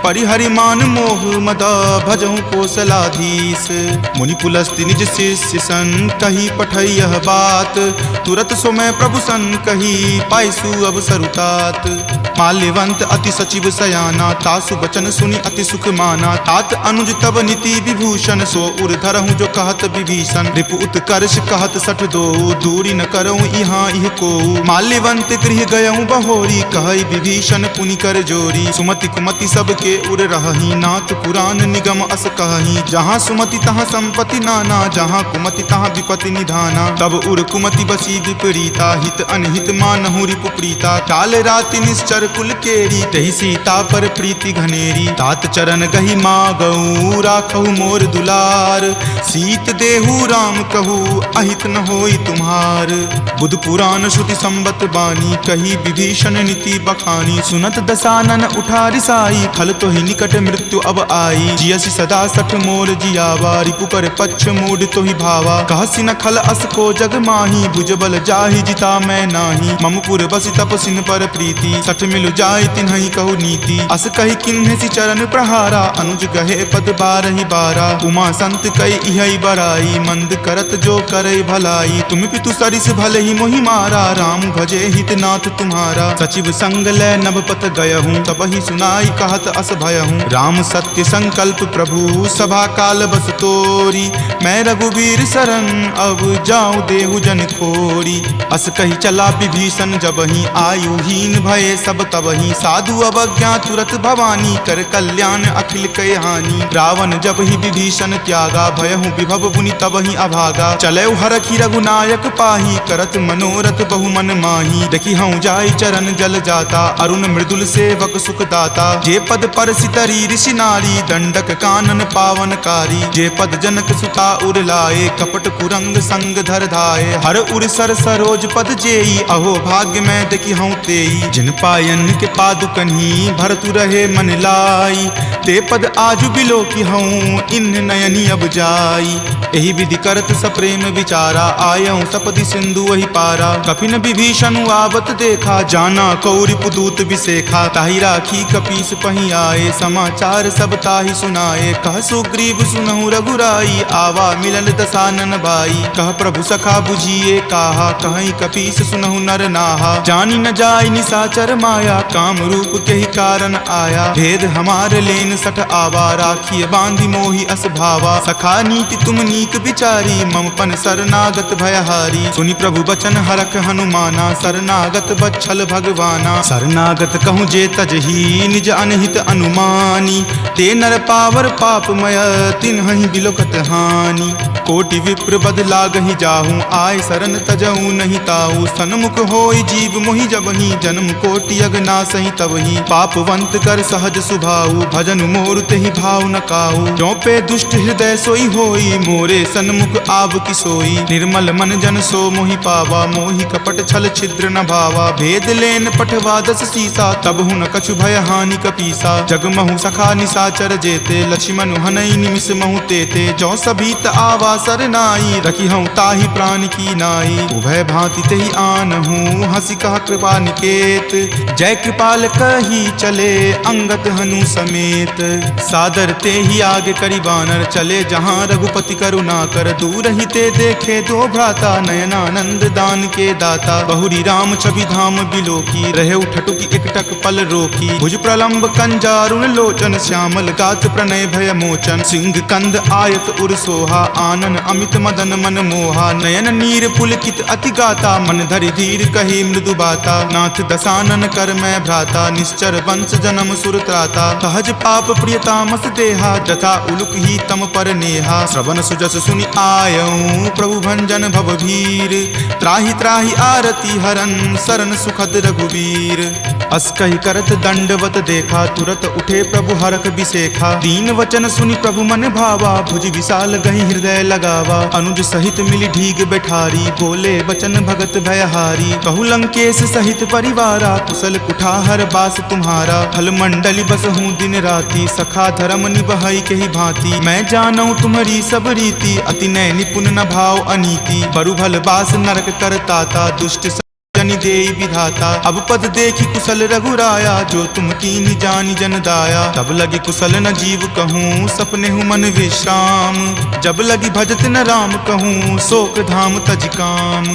परिहरि मान मोह मद भजहु कोसलाधीश। मुनि पुलस्ति निज शिष्य सन कही पठई यह बात। तुरत सो मैं प्रभु सन कही पाइसु अवसर तात। माल्यवंत अति सचिव सयाना तासु बचन सुनि अति सुख माना। तात अनुज तब नीति विभूषण सो उर धरहूँ जो कहत विभीषण। रिपु उत्कर्ष कहत सठ दो दूरी न करऊँ यहाँ इह को। माल्यवंत गृह गयऊँ बहोरी कहई विभीषण पुनि कर जोरी। सुमति कुमति सबके उर रहही नाथ पुराण निगम अस कहही। जहाँ सुमति तहाँ संपत्ति नाना जहाँ कुमति तहाँ विपत्ति निधाना। तब उर कुमति बसी विपरीता हित अनहित मानहु रिपु प्रीता। काल राति निश्चर कुल केरी तहि सीता पर प्रीति घनेरी। तात चरण गहि मागऊ राखहु मोर दुलार। सीत देहु राम कहू अहित न होई तुम्हार। बुध पुराण श्रुति संबत बानी कही विभीषण नीति बखानी। सुनत दसानन उठा रिसाई खल तो ही निकट मृत्यु अब आई। जियसि सदा सठ मोर जियावा रिपु पर पक्ष मूड तो ही भावा। कहसि न खल अस को जग माही भुजबल जाहि जिता मैं नाही। ममपुर बसि तपसिन पर प्रीति सठ मिलु जाय तिन्हि कहु नीति। अस कही किन्हेसि चरण प्रहारा अनुज गहे पद बारहि बारा। उमा संत कई इहै बराई मंद करत जो करई भलाई। तुम पितु सरिस भले ही मोहि मारा राम भजे हित नाथ तुम्हारा। सचिव संग लै नभ पत गयहूँ तब ही सुनाई कहत अस भयहूँ। राम सत्य संकल्प प्रभु सभा काल बस तोरी। मैं रघुवीर शरण अब जाऊँ देहु जन खोरी। अस कही चला विभीषण जबहि आयुहीन भये सब तबहि। साधु अवज्ञा तुरत भवानी कर कल्याण अखिल कय हानि। रावण जब ही विभीषण त्यागा भयहु विभव बुनि तबहि अभागा। चले हरखि रघुनायक पाही करत मनोरथ बहु मन माही। देखी हूँ जाई चरण जल जाता, अरुण मृदुल सेवक सुख दाता। जे पद पर सितरी ऋषि नारी, दंडक कानन पावनकारी। जे पद जनक सुता उर लाए, कपट कुरंग संग धर धाये। हर उर सर सरोज पद जेई, अहो भाग्य में देखी हूँ तेई। जिन पायन के पादुकन्ही, भरतु रहे मन लाई। ते पद आजु बिलो की हूँ, इन नयनी अब जाई। एहि विधि करत सप्रेम विचारा, आयऊँ सपदि सिंधु वही पारा। कपिन विभीषण आवत देखा, जाना कौरि पुदूत विसेखा। ताहि राखी कपीस पही आए, समाचार सब ताहि सुनाए। कह सुग्रीव सुनहु रघुराई, आवा मिलन दसानन भाई। कह प्रभु सखा बुझिए काहा, कहीं कपीस सुनहु नर नाहा। जानी न जाय निसाचर माया, काम रूप के ही कारण आया। भेद हमार लेन सठ आवा, राखिए बांधि मोहि अस भावा। सखा नीति तुम नीक विचारी, मम पन शरणागत भयहारी। सुनि प्रभु बचन हरख हनुमाना, शरणागत बच्छल भगवाना। शरणागत कहूँ जे तजही, निज अनहित अनुमानी। ते नर पावर पापमय, तिन्हि बिलोकत हानि। कोटि विप्र बद लागहि जाहूँ, आय शरण तजहूँ नहीं ताऊ। सन्मुख होय जीव मोहि जबहि, जन्म कोटि अगनासहि तबहि। पापवंत कर सहज सुभाऊ, भजन मोर तेहि भाव न काऊ। जो पे दुष्ट हृदय सोई होई, मोरे सन्मुख आब की सोई। निर्मल मन जन सो मोहि पावा, मोहि कपट छल छिद्र न भावा। भेद लेन पठवा दस सीसा, तब हुन कछु भय हानि कपीसा। जग महु सखा निसाचर जेते, लक्ष्मण हनई निमिष महु तेते। जो सभीत आवा सरनाई, रखी हूँ ताहि प्राण की नाई। उभय भांति तेहि आनहूँ, हंसी कहा कृपा निकेत। जय कृपाल कही चले, अंगत हनु समेत। सादर ते ही आगे करी बानर, चले जहाँ रघुपति करुणा कर। दूर ही ते देखे दो भ्राता, नयनानंद दान के दाता। बहुरी राम छवि धाम बिलोकी, रहे उठटुकी एकटक पल रोकी। भुज प्रलंब कंजारुण लोचन, श्यामल गात प्रणय भय मोचन। सिंह कंद आयत उर सोहा, आनन अमित मदन मन मोहा। नयन नीर पुलकित अति गाता, मन धरि धीर कही मृदु बाता। नाथ दसानन कर मैं भ्राता, निश्चर वंश जन्म सुर त्राता। सहज पाप प्रियतामस देहा, जथा उलुक ही तम पर नेहा। श्रवण सुजस सुनि आयऊँ, प्रभु भंजन भवभीर। त्राहि त्राहि आरती हरन, शरण सुखद रघुवीर। अस कहि करत दंडवत देखा, तुरत उठे प्रभु हरख बिसेखा। दीन वचन सुनि प्रभु मन भावा, भुज विशाल गहि हृदय लगावा। अनुज सहित मिली ढीग बैठारी, बोले वचन भगत भयहारी। कहु लंकेश सहित परिवारा, कुशल कुठार बास तुम्हारा। फल मंडली बस हूँ दिन राति, सखा धर्म निबहई के ही भांति। मैं जानऊँ तुम्हारी सब रीति, अति नय निपुण न भाव अनीति। बरु भल बास नरक करताता, दुष्ट जनि देई विधाता। अब पद देखी कुशल रघुराया, जो तुम कीन्ही जानी जन दाया। तब लगी कुशल न जीव कहूँ, सपने हूँ मन विश्राम। जब लगी भजत न राम कहूँ, शोक धाम तज काम।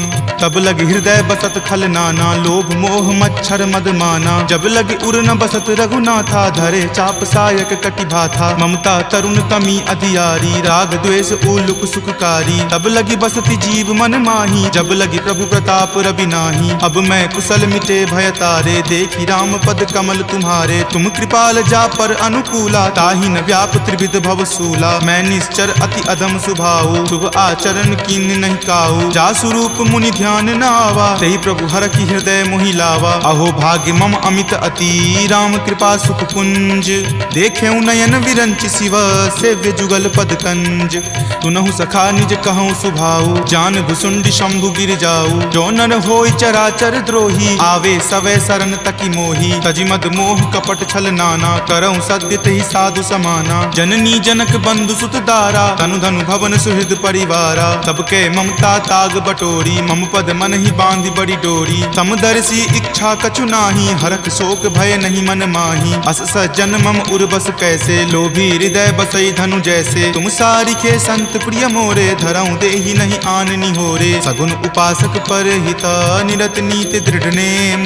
तब लगी हृदय बसत खल नाना, लोभ मोह मच्छर मद माना। जब लगी उर न बसत रघुनाथा, धरे चाप सायक कटि भाथा। ममता तरुण तमी अधियारी, राग द्वेष उलुक सुखकारी। तब लगी बसती जीव मन माही, जब लगी प्रभु प्रताप रवि नाही। अब मैं कुशल मिटे भय तारे, देखी राम पद कमल तुम्हारे। तुम कृपाल जा पर अनुकूला, ताहि न व्याप त्रिविध भव सूला। मैं निश्चर अति अधम सुभाऊ, शुभ आचरण कीन नहीं काऊ। जा स्वरूप मुनि ध्यान न आवा, तेहि प्रभु हर की हृदय मोहि लावा। अहो भाग्य मम अमित अति, राम कृपा सुख पुंज। देखे नयन विरंच शिव, सेव्य जुगल पद कंज। तुनहु सखा निज कहूँ सुभाऊ, जान भुसुंडी शंभु गिर जाऊ। जो नर होय चराचर द्रोही, आवे सवै शरण तकी मोही। तजि मद मोह कपट छल नाना, करऊँ सद्य तेहि साधु समाना। जननी जनक बंधु सुत दारा, तनु धनु भवन सुहृद परिवारा। सबके ममता ताग बटोरी, मम पद मन ही बांधि बड़ी डोरी। समदर्शी इच्छा कछु नाही, हरख शोक भय नहीं मन माही। अस सज्जन मम उर्वस कैसे, लोभी हृदय बसई धनु जैसे। तुम सारिखे संत प्रिय मोरे, धरऊँ देहि नहीं आन निहोरे। सगुन उपासक पर हिता, निरत नीति दृढ़ नेम।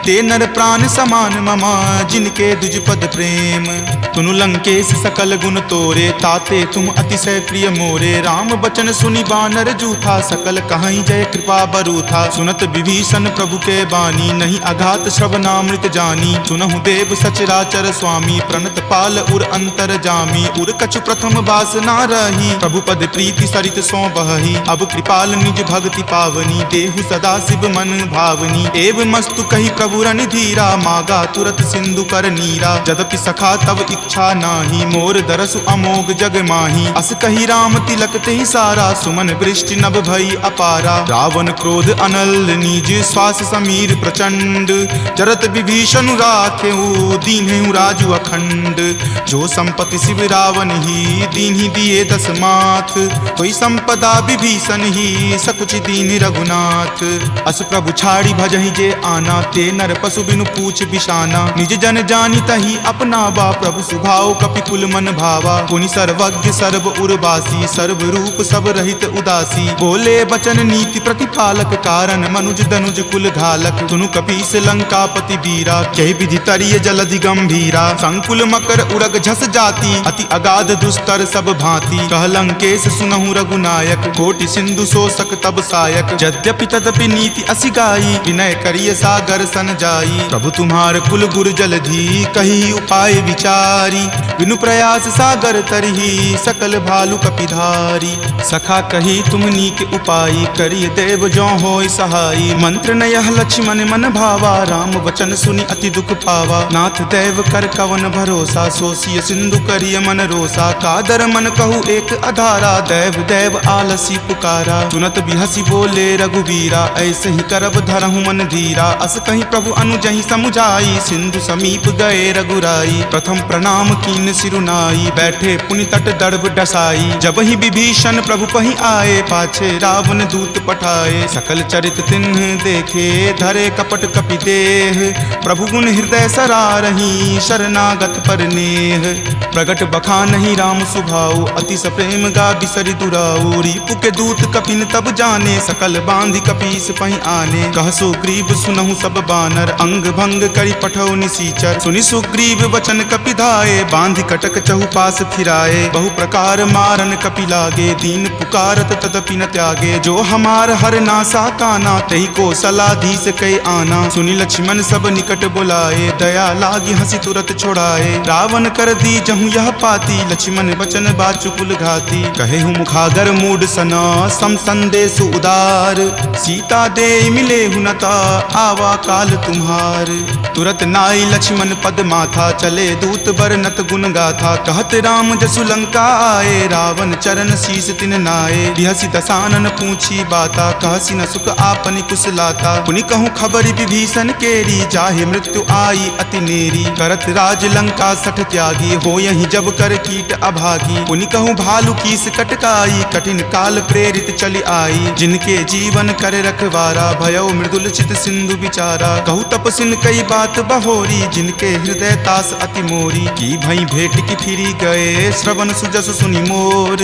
ते नर प्राण समान ममा, जिनके दुज पद प्रेम। तुनु लंकेश सकल गुण तोरे, ताते तुम अतिशय प्रिय मोरे। राम बचन सुनि बानर जूथा, सकल कहाई जय कृपा बरूथा। सुनत विभीषण प्रभु के बानी, नहीं अघात श्रवणामृत जानी। सुनहु देव सचराचर स्वामी, प्रणत पाल उर अंतर जामी। उर कछु प्रथम बास ना रही, प्रभु पद प्रीति सरित सो बहही। अब कृपाल निज भक्ति पावनी, देहु सदा शिव मन भावनी। एव मस्तु कही प्रभु रन धीरा, मागा तुरत सिंधु कर नीरा। जदपि सखा तब इच्छा नाही, मोर दरसु अमोघ जग माही। अस कही राम तिलक ते सारा, सुमन वृष्टि नभ भई अपारा। रावण क्रोध अनल निज, श्वास समीर प्रचंड। जरत विभीषण राखेऊ, दीन्हु राजु अखंड। जो संपत्ति शिव रावण ही, दीन्हि दिए दस माथ। कोई संपदा विभीषण ही, सकुच दीन रघुनाथ। अस प्रभु छाड़ी भजहि जे आना, ते नर पशु बिनु पूछ बिशाना। निज जन जानी तही अपना बा, प्रभु सुभाव कपिकुल मन भावा। पुनि सर्वज्ञ सर्व उर्वासी, सर्व रूप सब रहित उदासी। बोले बचन नीति प्रतिपालक, कारण मनुज दनुज कुल घालक। सुनु कपीस लंकापति बीरा, कहि विधि तरिय जलधि गंभीरा। संकुल मकर उरग झस जाति, अति अगाध दुस्तर सब भांति। कह लंकेश सुनहु रघुनायक, कोटि सिंधु शोषक तब सायक। यद्यपि तदपि नीति असि गाई, विनय करिय सागर सन जाई। प्रभु तुम्हार कुल गुर जलधि, कही उपाय विचारी। बिनु प्रयास सागर तरही, सकल भालु कपिधारी। सखा कही तुम नीक उपाय, करिय देव जो होय सहाई। मंत्र न यह लक्ष्मण मन भावा, राम वचन सुनि अति दुख पावा। नाथ देव कर कवन भरोसा, सोसिय सिंधु करिय मन रोसा। कादर मन कहु एक अधारा, देव देव आलसी पुकारा। सुनत बिहसी बोले रघुवीरा, ऐसे ही करब धरहु मन धीरा। अस कहीं प्रभु अनुजहि समुझाई, सिंधु समीप गए रघुराई। प्रथम प्रणाम कीन सिरुनाई, बैठे पुनि तट दर्भ डसाई। जब ही विभीषण प्रभु पहि आए, पाछे रावण दूत पठाए। सकल चरित तिन्ह देखे, धरे कपट कपि देह। प्रभु गुण हृदय सरारही, शरणागत पर नेह। प्रगट बखानहि राम सुभाऊ, अति सप्रेम गा बिसरि दुराऊ। रिपु के दूत कपिन तब जाने, सकल बांधि कपीस पहि आने। कह सुग्रीव सुनहु सब बानर, अंग भंग करि पठौ निसीचर। सुनि सुग्रीव वचन कपिधाए, बांधि कटक चहुपास फिराए। बहु प्रकार मारन कपि लागे, दीन पुकारत तदपि न त्यागे। जो हमार हर नासा काना, तहि को सलाधीस कई आना। सुनि लक्ष्मण सब निकट बुलाए, दया लागी हंसी तुरत छोड़ाए। रावण कर दी जहु यह पाती, लक्ष्मण बचन बाचु कुल घाती। कहे हूँ मुखागर मूड सना, सम संदेश उदार। सीता दे मिले हुनता, आवा काल तुम्हार। तुरत नाई लक्ष्मण पद माथा, चले दूत बरनत गुण गाथा। कहत राम जसु लंका आए, रावण चरण शीस तिन नाए। बिहसी दसानन पूछी बाता, कहसी न सुख आपनि कुशलाता। पुनि कहूँ खबरि विभीषण केरी, जाहे मृत्यु आई अति नेरी। करत राज लंका सठ त्यागी, हो यही जब कर कीट अभागी। पुनि कहूँ भालू कीस कटकाई, कठिन काल प्रेरित चली आई। जिनके जीवन कर रखवारा, भयो मृदुल चित सिंधु विचारा। कहूँ तपसिन कई बात बहोरी, जिनके हृदय तास अति मोरी। की भई भेंट की फिरी गए, श्रवण सुजस सुनि मोर।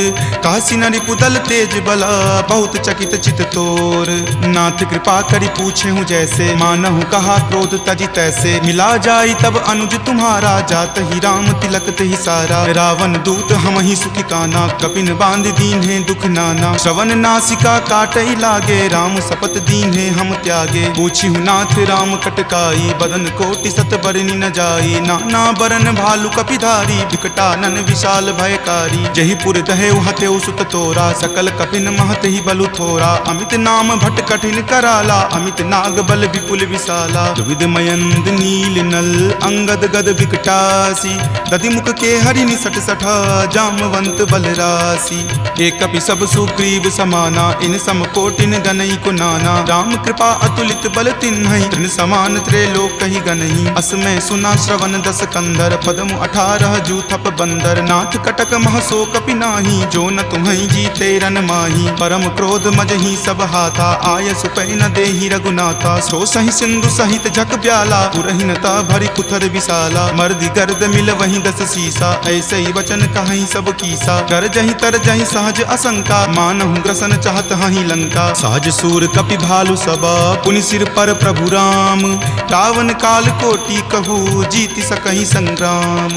कहसी न रिपुदल तेज बला, बहुत चकित चित तोर। नाथ कृपा करि पूछे हूँ जैसे, मानहु कहा क्रोध तजी तैसे। मिला जाई तब अनुज तुम्हारा, जात ही राम तिलक तेहि सारा। रावण दूत हम ही सुखी काना, कपिन बांध दीन है दुख नाना। श्रवण नासिका काटई लागे, राम शपथ दीन है हम त्यागे। पूछी हूँ नाथ राम कटकाई, बदन कोटि सत बरनी न जाई। नाना बरन भालू कपिधारी, विकटानन विशाल भयकारी। जही पुर दहेउ हतेउ सुत तोरा, सकल कपिन महत ही बलु थोरा। अमित नाम भट कठिन कराला, अमित नाग बल विपुल विशाला। द्विविध मयंद नील नल, अंगद गद विकटासी। दधि मुख के हरि निसट सठा, जामवंत बलरासी। एक कपि सब सुग्रीव समाना, इन सम कोटिन गनई को नाना। राम कृपा अतुलित बल तिन्हई, तृण समान त्रैलोक कहि गनहि। असमय सुना श्रवण दस कंदर, पदमु 18 जूथप बंदर। नाथ कटक महसो कपि नाही, जो न तुम्हई जीते रन माही। परम क्रोध मजहि सब हाथा, आय सुपै न देहि रघुनाथा। सो सहि सिंधु सहित झक ब्याला, पुरहिनता भरि कुथर विशाला। मर्दि गर्द मिल वहीं दस सीसा, ऐसे ही वचन कहीं सब कीसा। कर जहि तर जहि सहज असंका, मानहु ग्रसन चाहत हहि लंका। सहज सूर कपि भालु सबा, पुनि सिर पर प्रभु राम। रावण काल कोटि कहू, जीति सकहि संग्राम।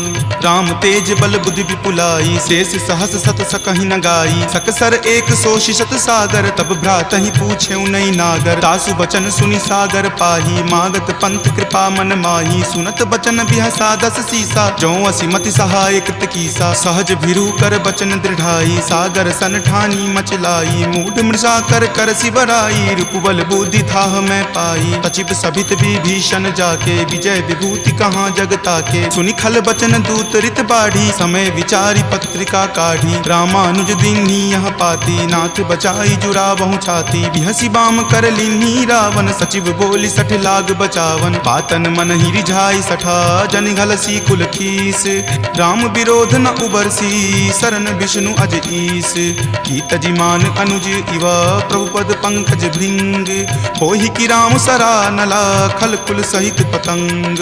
राम तेज बल बुद्धि विपुलाई, शेष सहस सत सकहि न गाई। सकसर एक सोषि शत सागर, तब भ्रातहि पूछे नई नागर। तासु बचन सुनि सागर पाही, मागत पंथ कृपा मन माही। सुनत बचन बिहसा दस सीसा, जो असिमति सहाय कृत कीसा। सहज भिरू कर बचन दृढ़ाई, सागर सन ठानी मचलाई। मूढ़ मृषा कर कर सिबराई, रिपुबल बुद्धि थाह मैं पाई। सचिव सभित विभीषण जाके विजय विभूति कहाँ जगता के। सुनि खल बचन दूत रित बाढ़ी समय विचारी पत्रिका काढ़ी। रामानुज दीन्ही यह पाती नाथ बचाई जुरा बहु छाती। बिहसी बाम कर लीन्ही रावण सचिव बोली सठ लाग बचावन। बातन मन ही रिझाई सठा जन घलसी कुल खीस। राम विरोध न उबरसी शरण विष्णु अज ईस। की तजिमान अनुज इवा प्रभुपद पंकज भृंग। होहि की राम सरा नला खल कुल सहित पतंग।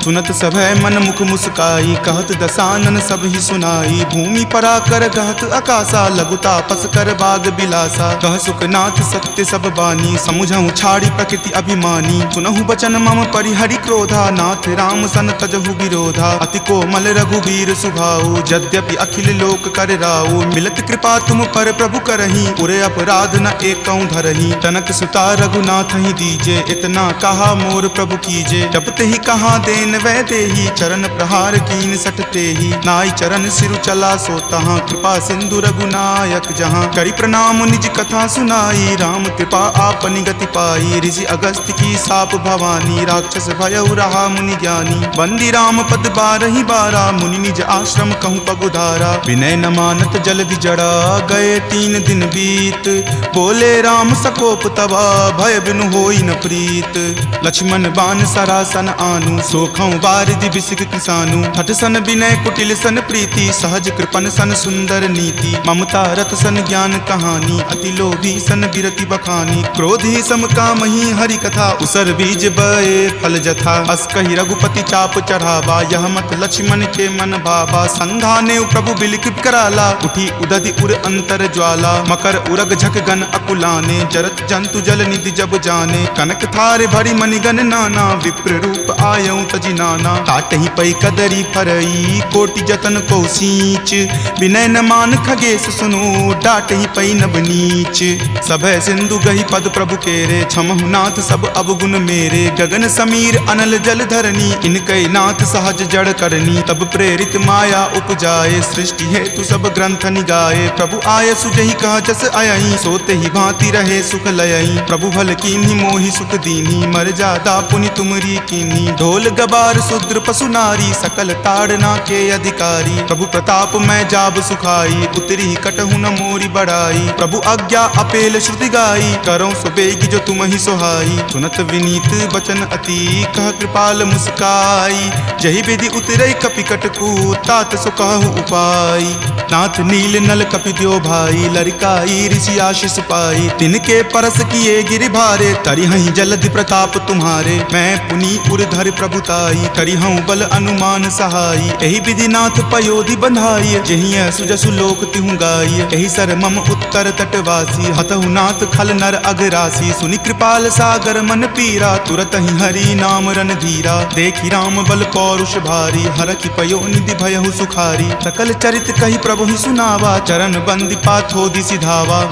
सुनत सभय मन मुख मुस्काई कहत दसानन सब ही सुनाई। भूमि परा कर कहत आकाशा लघुता पस कर बाग बिलासा। कह सुखनाथ सत्य सब बानी समुझहु छाड़ी प्रकृति अभिमानी। सुनहु बचन मम परिहरि क्रोधा नाथ राम सन तजहु विरोधा। अति कोमल रघुवीर सुभाऊ यद्यपि अखिल लोक कर राऊ। मिलत कृपा तुम पर प्रभु करही उरे अपराध न एकौ धरही। तनक सुता रघुनाथ ही दीजे इतना कहा मोर प्रभु कीजे। जब ते ही कहा देन वै देही चरण प्रहार कीन सटते ही। नाई चरण सिरु चला सो तहाँ कृपा सिंधु रघुनायक जहाँ। करी प्रणाम निज कथा सुनाई राम कृपा आपनि गति पाई। ऋषि अगस्त्य की साप भवानी राक्षस भयउ रहा मुनि ज्ञानी। बंदी राम पद बारहि बारा मुनि निज आश्रम कहूँ पगुधारा। विनय न मानत जल्दि जड़ा गए 3 दिन बीत। बोले राम सकोप तबा भय बिनु होई न प्रीत। लक्ष्मण बान सरासन आनु सोखौ बारिधि बिसिक किसानु। हठ सन विनय कुटिल सन प्रीति सहज कृपन सन सुंदर नीति। ममता रत सन ज्ञान कहानी अति लोभी सन बिरति बखानी। क्रोधी सम कामहि हरि कथा उसर बीज बए फल जथा। अस कहि रघुपति चाप चढ़ावा यह मत लक्ष्मण के मन भावा। संघाने प्रभु बिलिक कराला उठी उदधि उर अंतर ज्वाला। मकर उरग झक गन अकुलाने जरत जंतु जल निधि जब जाने। कनक थार भरी मणिगन नाना विप्र रूप आयऊ तजि नाना। काटहि पै कदरी फरई कोटि जतन को सींच। विनय न मान खगेश सुनो डाटहि पै नब नीच। सभय सिंधु गहि पद प्रभु केरे क्षमहु नाथ सब अवगुण मेरे। गगन समीर अनल जल धरनी इनकै नाथ सहज जड़ करनी। तब प्रेरित माया उपजाए सृष्टि हेतु सब ग्रंथ निगाए। प्रभु आय सुजहि कह जस अयहि सोते ही भांति रहे सुख लयहि। प्रभु भल कीन्ही मोहि सुख दीन्ही मर्यादा पुनि तुमरी कीन्ही। ढोल गबार शूद्र पशु नारी सकल ताड़ना के अधिकारी। प्रभु प्रताप मैं जाब सुखाई उतरी कटहु न मोरी बढ़ाई। प्रभु आज्ञा अपेल श्रुति गाई करौ सुबेगी जो तुम ही सोहाई। सुनत विनीत बचन अति कह कृपाल मुस्काई। जहि विधि उतरई कपि कटकू तात सो कहु उपाय। नाथ नील नल कपि द्यो भाई लरिकाई ऋषि आशीष पाई। तिनके परस किए गिरि भारे तरिहहि जलधि प्रताप तुम्हारे। मैं पुनि उर्धर प्रभुताई करिहऊँ बल अनुमान सहाई। एहि विधि नाथ पयोधि बंधाई जहिं सुजसु लोक तिहु गाई। एहि सर मम उत्तर तटवासी हतहु नाथ खल नर अघरासी। सुनि कृपाल सागर मन पीरा तुरत ही हरि नाम रन धीरा। देखि राम बल पौरुष भारी हरखि पयो निधि भयहु सुखारी। सकल चरित कहि प्रभु ही सुनावा चरण बंदी पाथो दिसि धावा।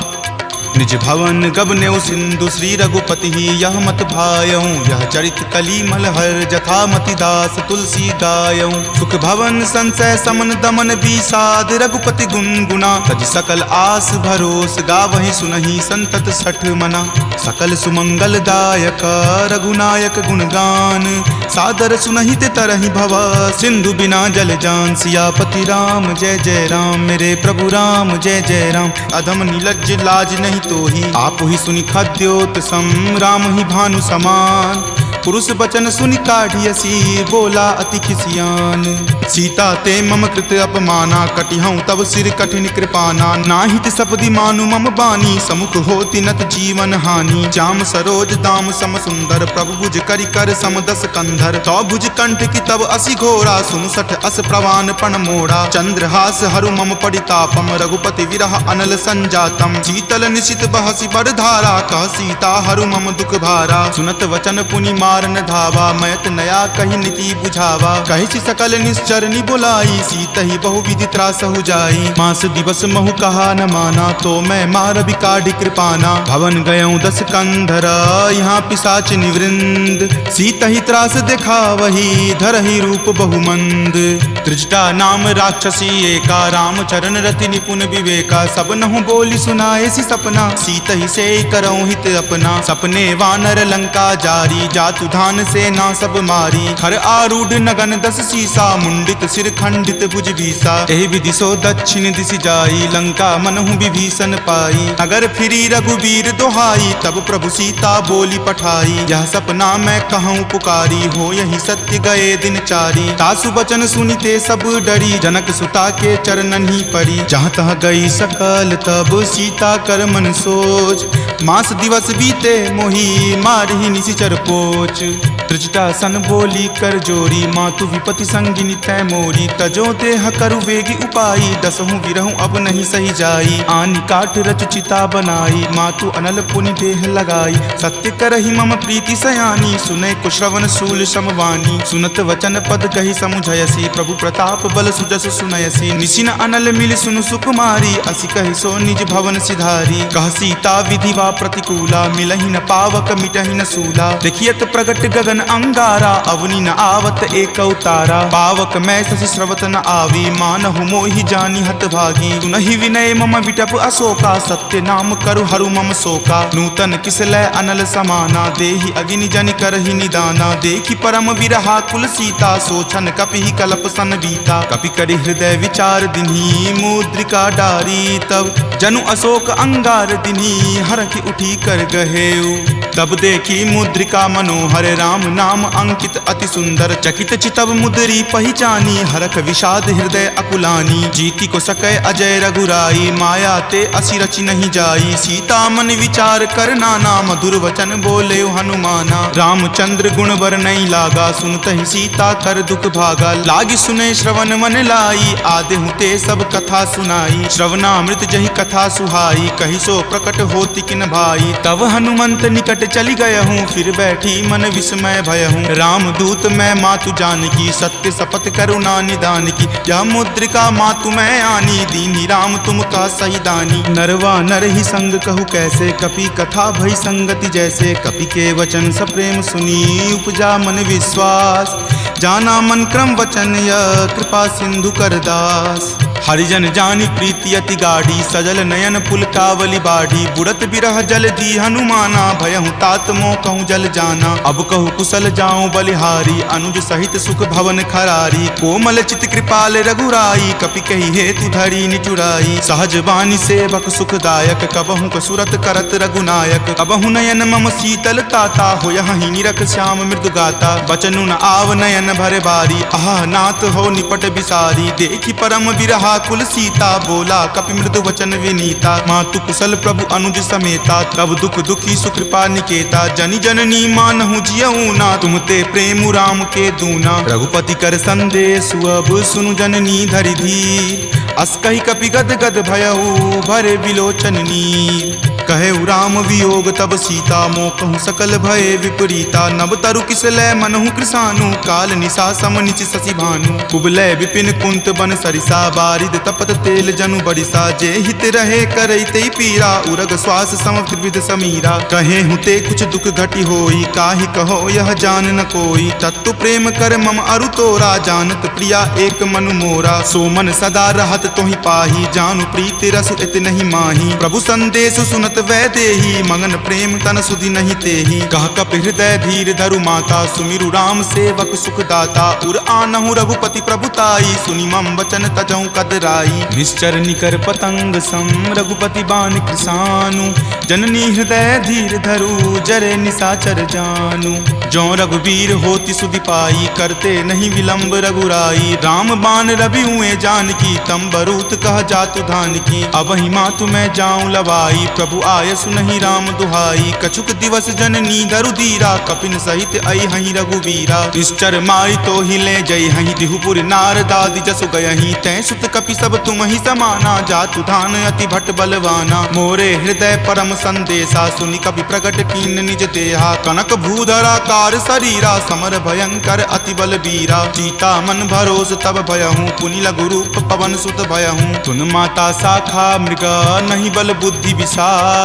निज भवन गबनेउ सिंधु श्री रघुपति ही यह मत भायऊँ। यह चरित कली मलहर जथा मति दास तुलसी गायऊँ। सुख भवन संशय समन दमन विषाद रघुपति गुनगुना। तज सकल आस भरोस गावहि सुनहि संतत सठ मना। सकल सुमंगल दायक रघुनायक गुणगान सादर सुनहि ते तरहि भवा। सिंधु बिना जल जान सियापति राम जय जय राम। मेरे प्रभु राम जय जय राम। अधम नीलज्ज लाज नहीं तो ही आप ही सुनि खद्योत सम। राम ही भानु समान पुरुष बचन सुनि काढ़ियसी बोला अति खिसियान। सीता ते मम कृत अपमाना कटिहऊँ तब सिर कठिन कृपाना। नाहित सपदि मानु मम बानी समुख होति नत जीवन हानि। जाम सरोज दाम सम सुंदर प्रभु भुज करि कर सम दस कंधर। तो भुज कंठ की तब असि घोरा सुनु सठ अस प्रवान पण मोड़ा। चंद्रहास हरु मम परितापम रघुपति विरह अनल संजातम। शीतल निशित बहसि बरधारा कह सीता हरु मम दुख भारा। सुनत वचन पुनि मार मारन धावा, मैत नया कही नीति बुझावा। कही सकल निश्चरनी बुलाई, सीत ही बहुविधि त्रास हो जाई। मास दिवस महु कहा न माना, तो मैं मार बिकाढ़ कृपाना। भवन गयऊं 10 कंधरा, यहाँ पिशाच निवृंद। सीत ही त्रास देखा वही, धरहि रूप बहुमंद। त्रिजटा नाम राक्षसी एका, राम चरण रति निपुण विवेका। सब नहु बोली सुनाए सी सपना, सीत ही से करऊं हित अपना। सपने वानर लंका जारी, जातु धान से ना सब मारी। खर आरूढ़ नगन 10 सीसा, मुंडित सिर खंडित भुज बीसा। एहि विधि सो दक्षिण दिशि जाई, लंका मनहु विभीषण पाई। नगर फिरी रघुवीर दोहाई, तब प्रभु सीता बोली पठाई। यह सपना मैं कहूँ पुकारी, हो यही सत्य गए दिन चारी। तासु बचन सुनिते सब डरी, जनक सुता के चरणन ही परी। जहाँ तहाँ गई सकल तब सीता कर मन सोच। मास दिवस बीते मोही, मारहि निशिचर पोच। त्रिजटा सन बोली कर जोरी, मातु विपति संगिनी तै मोरी। तजो देह करु वेगी उपाई, दसहु विरहु अब नहीं सही जाई। आनि काठ रच चिता बनाई, मातु अनल पुनि देह लगाई। सत्य करहि मम प्रीति सयानी, सुनै कुश्रवण शूल समवानी। सुनत वचन पद कहि समुझयसी, प्रभु प्रताप बल सुजस सुनयसी। निशिन अनल मिल सुनु सुकुमारी, असि कहि सो निज भवन सिधारी। कह सीता विधि वा प्रतिकूला, मिलहि न पावक मिटहि न सूला। देखियत प्रगट गगन अंगारा, अवनि न आवत एक तारा। पावक मैं शशि स्रवत न आवी, मानहु मोहि जानी हत भागी। सुनहि विनय मम विटप अशोका, सत्य नाम करु हरु मम शोका। नूतन किसलै अनल समाना, देहि अगिनि जनि करहि निदाना। देखि परम विरहा कुल सीता, सोचन कपि कलप सन बीता। कपि करि हृदय विचार दिन्ही, मुद्रिका डारी। तब जनु अशोक अंगार दिन्ही, हरखि उठी कर गहेऊ। तब देखी मुद्रिका मनोहर, राम नाम अंकित अति सुंदर। चकित चितव मुद्री पहचानी, हरख विषाद हृदय अकुलानी। जीति को सकै अजय रघुराई, माया ते असि रचि नहीं जाई। सीता मन विचार कर नाना, मधुर वचन बोले हनुमाना। रामचंद्र गुण बर नहीं लागा, सुनत ही सीता कर दुख भागा। लागी सुने श्रवण मन लाई, आदेहु ते सब कथा सुनाई। श्रवणामृत जहि कथा सुहाई, कहि सो प्रकट होति किन भाई। तब हनुमंत निकट चली गया हूँ, फिर बैठी मन विस्मय भय हूँ। राम दूत मैं मातु जानकी, सत्य शपथ करुणा निदान की। यह मुद्रिका मातु मैं आनी, दीनी राम तुम का सही दानी। नरवा नर ही संग कहु कैसे, कपि कथा भई संगति जैसे। कपि के वचन सप्रेम सुनी, उपजा मन विश्वास। जाना मन क्रम वचन यह, कृपा सिंधु कर दास। हरिजन जानी प्रीति अति गाढ़ी, सजल नयन पुलकावली बाढ़ी। बुड़त बिरह जल दी हनुमाना, भयहु तात मोह कहूँ जल जाना। अब कहूँ कुशल जाऊँ बलिहारी, अनुज सहित सुख भवन खरारी। कोमल चित कृपाल रघुराई, कपि कही हेतु धरी निचुराई। सहज बानी सेवक सुखदायक, कबहु कसुरत करत रघुनायक। कबहु नयन मम शीतल ताता, हो यहीं निरख श्याम मृदु गाता। बचनु न आव नयन भर बारी, आह नाथ हो निपट बिसारी। देखी परम विरहा कुल सीता, बोला कपि मृदु वचन विनीता। मातु कुशल प्रभु अनुज समेता, तब दुख दुखी सुकृपा निकेता। जनि जननी मानहु जियऊ ना, तुम ते प्रेम राम के दूना। रघुपति कर संदेश अब सुनु जननी धरि धीर। अस कहि कपि गद गद भयऊ, भरे विलोचन नीर। कहे राम वियोग तब सीता, मोह कहूँ सकल भय विपरीता। नब तरु किसलै मनहु कृसानु, काल निशा सम निचि शशि भानु। कुबलय विपिन कुंत बन सरिसा, बारिद तपत तेल जनु बरिसा। जे हित रहे करैते पीरा, उरग श्वास सम त्रिविध समीरा। कहे हुते कुछ दुख घटी होई, काहि कहो यह जान न कोई। तत्व प्रेम कर मम अरु तोरा, जानत प्रिया एक मनु मोरा। सो मन सदा रहत तोहि पाही, जानु प्रीति रसु इत नहीं माही। प्रभु संदेश सुनत वै देही, मगन प्रेम तन सुधि नहीं तेही। कह कप हृदय धीर धरु माता, सुमिरु राम सेवक सुख दाता। उर आनहु रघुपति प्रभुताई, सुनि मम वचन तजौ कदराई। निश्चर निकर पतंग सम, रघुपति बान कृसानु। जननी हृदय धीर धरु, जरे निशाचर जानु। जो रघुवीर होति सुधि पाई, करते नहीं विलंब रघुराई। राम बान रवि हुए जानकी, तम बरूत कह जातु धान की। अब ही मातु मैं जाऊं लवाई, प्रभु आय सुनहि राम दुहाई। कछुक दिवस जननी धरु धीरा कपिन सहित आई हहीं रघुवीरा। निश्चर मारी तो हिले जय हहीं दिहुपुर नारदादि जसु गयहीं। तै सुत कपि सब तुम ही समाना जातु धान अति भट बलवाना। मोरे हृदय परम संदेशा सुनि कपि प्रकट कीन निज देहा। कनक भूधराकार शरीरा समर भयंकर अति बलबीरा। सीता मन भरोस तब भयहूँ पुनि लघु रूप पवन सुत भयहूँ। तुन माता शाखा मृगा नहीं बल बुद्धि विशाल।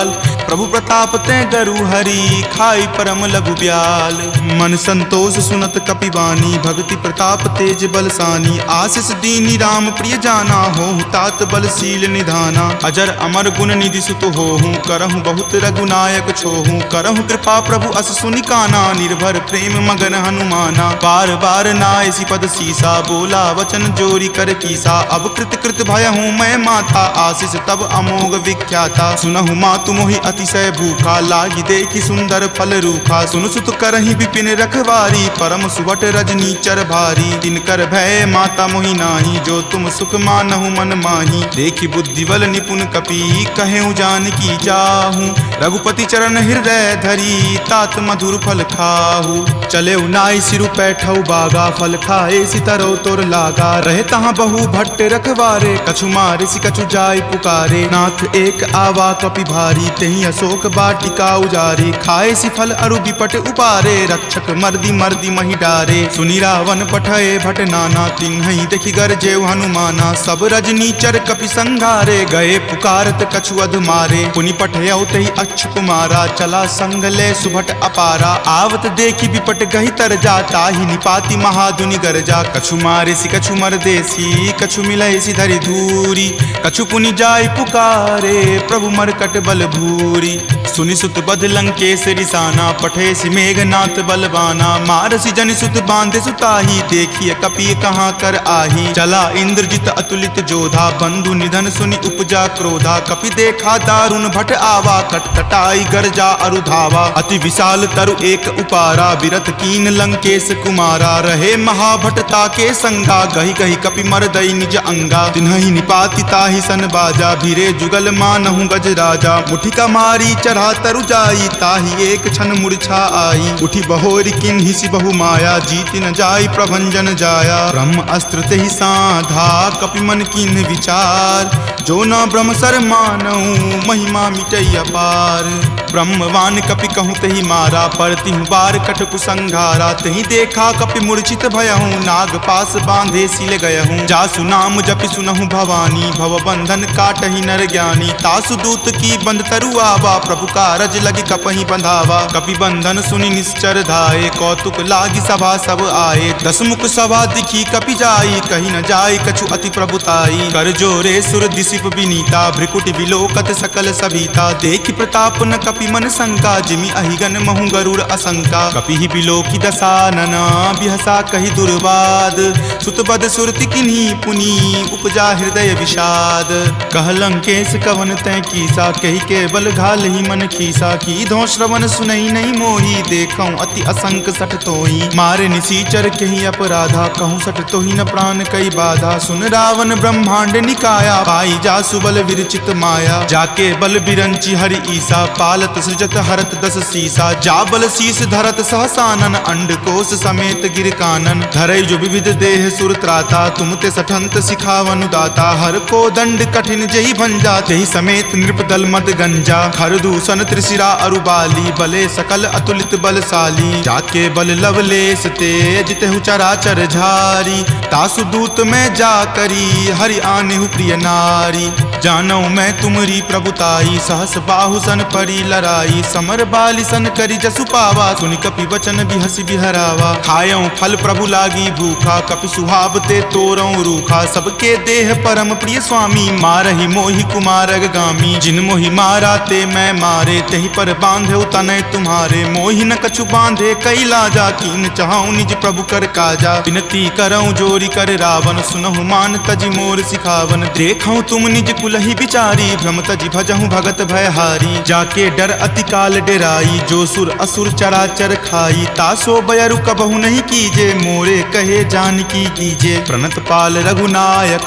प्रभु प्रताप ते गरु हरि खाई परम लघु ब्याल। मन संतोष सुनत कपिवानी भक्ति प्रताप तेज बलसानी। आशीष दीनी राम प्रिय जाना हो तात बलशील निधाना। अजर अमर गुण निधि सुत होहूँ करहूँ बहुत रघुनायक छोहूँ। करहूँ कृपा प्रभु अस सुनि काना निर्भर प्रेम मगन हनुमाना। बार बार नायसी पद सीसा बोला वचन जोरी कर कीसा। अब कृत कृत भयहूँ मैं माता आशीष तब अमोघ विख्याता। सुनहु मातु मोहि अतिशय भूखा लागी देखी सुंदर फल रूखा। सुन सुत करहि विपिन रखवारी परम सुवट रजनी चर भारी। तिनकर भय माता मोहि नाही जो तुम सुख मानहु मन माही। देखी बुद्धि बल निपुण कपि कहेउ जानकी जाहू। रघुपति चरण हृदय धरी तात मधुर फल खाहू। चले नाई सिरु पैठौ बागा फल खाए सितरो तोर लागा। रहे तहाँ बहु भट्ट रखवारे कछु मारे सि कछु जाय पुकारे। नाथ एक आवा कपि भारी तही अशोक बाटिका उजारे। खाए सि फल अरु विपट उपारे रक्षक मर्दी मर्दी मही डारे। सुनि रावण पठए भट नाना तिन्हई देखि गरजेउ हनुमाना। सब रजनी चर कपि संघारे गए पुकारत कछु अध मारे। पुनि पठयउ तही अच्युत कुमारा चला संग ले सुभट अपारा। आवत देखि विपट गहि तर जा ताहि निपाति महाधुनि गरजा। कछु मारे सि कछु मरदेसी कछु मिलय सि धरि धूरी। कछु पुनि जाय पुकारे प्रभु मरकट बल भूरी। सुनि सुत बध लंकेश रिसाना पठे सि मेघनाथ बलवाना। मारसि जनि सुत बांधे सुताही देखिए कपि कहाँ कर आही। चला इंद्रजित अतुलित जोधा बंधु निधन सुनि उपजा क्रोधा। कपि देखा दारुण भट आवा कटकटाई गरजा अरु धावा। अति विशाल तरु एक उपारा विरत कीन लंकेश कुमारा। रहे महाभटता के संगा गही गही कपि मरदई निज अंगा। तिन्हहि निपाति ताहि सन बाजा भिरे जुगल मानहु गज राजा। मुठिका मारी चढ़ा तरु जाई ताहि एक क्षण मूर्छा आई। उठी बहोरी किन्हि सि बहु माया जीति न जाई प्रभंजन जाया। ब्रह्म अस्त्र तेहि साधा कपि मन किन्ह विचार। जो न ब्रह्म सर मानहु महिमा मिटई अपार। ब्रह्मवान कपि कहूँ तहि मारा परतिहु बार कटकु संघारा। तहि देखा कपि मूर्छित भयहूँ नाग पास बांधे सिल गयहूँ। जासु नाम जपि सुनहु भवानी भव बंधन काटहि नर ज्ञानी। तासु दूत की बंध तरु आवा प्रभु कारज लगी कपहि बंधावा। कपि बंधन सुनि निश्चर धाये कौतुक लागी सभा सब आए। दस मुख सभा दिखी कपि जाई कही न जाय कछु अति प्रभुताई। कर जोरे सुर दिसिप विनीता भ्रिकुटि विलोकत सकल सभीता। देखि प्रताप न कपि मन शंका जिमि अहिगन महु गरुड़ असंका। कपि ही बिलोकी दसानना बिहसा कहि दुर्वाद। सुतबद सुरति किन्ही पुनि उपजा हृदय विषाद। कह लंकेश कवन तै कीसा कही केवल घाल ही मन खीसा। की धो श्रवण सुनई नहीं मोही देखऊं अति असंक सठ तोही। मारे निसीचर कही अपराधा कहूँ सठ तोही न प्राण कई बाधा। सुन रावण ब्रह्मांड निकाया पाई जा सुबल विरचित माया। जाके बल बिरंची हरि ईसा पालत सृजत हरत दस सीसा। जा बल शीस धरत सहसानन अंडकोश समेत गिर कानन। धरई जो विविध देह सुर त्राता तुम ते सठंत सिखावनु दाता। हर को दंड कठिन जही भंजा जही समेत नृपदल मद गंजा। खर दूषण त्रिशिरा अरुबाली बले सकल अतुलित बलशाली। जाके बल लवलेश तेज तेहु चराचर झारी। तासु दूत में जा करी हरि आनेहु प्रिय नारी। जानो मैं तुमरी प्रभुताई सहस बाहु सन परी लराई। समर बाली सन करी जसु पावा सुनि कपि वचन बिहसि बिहरावा। खायऊं फल प्रभु लागी भूखा कपि सुहाव ते तोरऊं रूखा। सबके देह परम प्रिय स्वामी मारहि मोहि कुमारग गामी। जिन मोहि मारा ते मैं मारे तेहि पर बांधे तनय तुम्हारे। मोहि न कछु बांधे कई लाजा कीन चाहूं निज प्रभु कर काजा। विनती करऊं जोरी कर रावण सुनहु मान तजि मोर सिखावन। देखऊं तुम निज कुल कुलही बिचारी, भ्रम तजि भजहु भगत भयहारी। जाके डर अति काल डेराई, जो सुर असुर चराचर खाई। तासो बयरु कबहु नहीं कीजे, मोरे कहे जानकी कीजे। प्रणत पाल रघुनायक,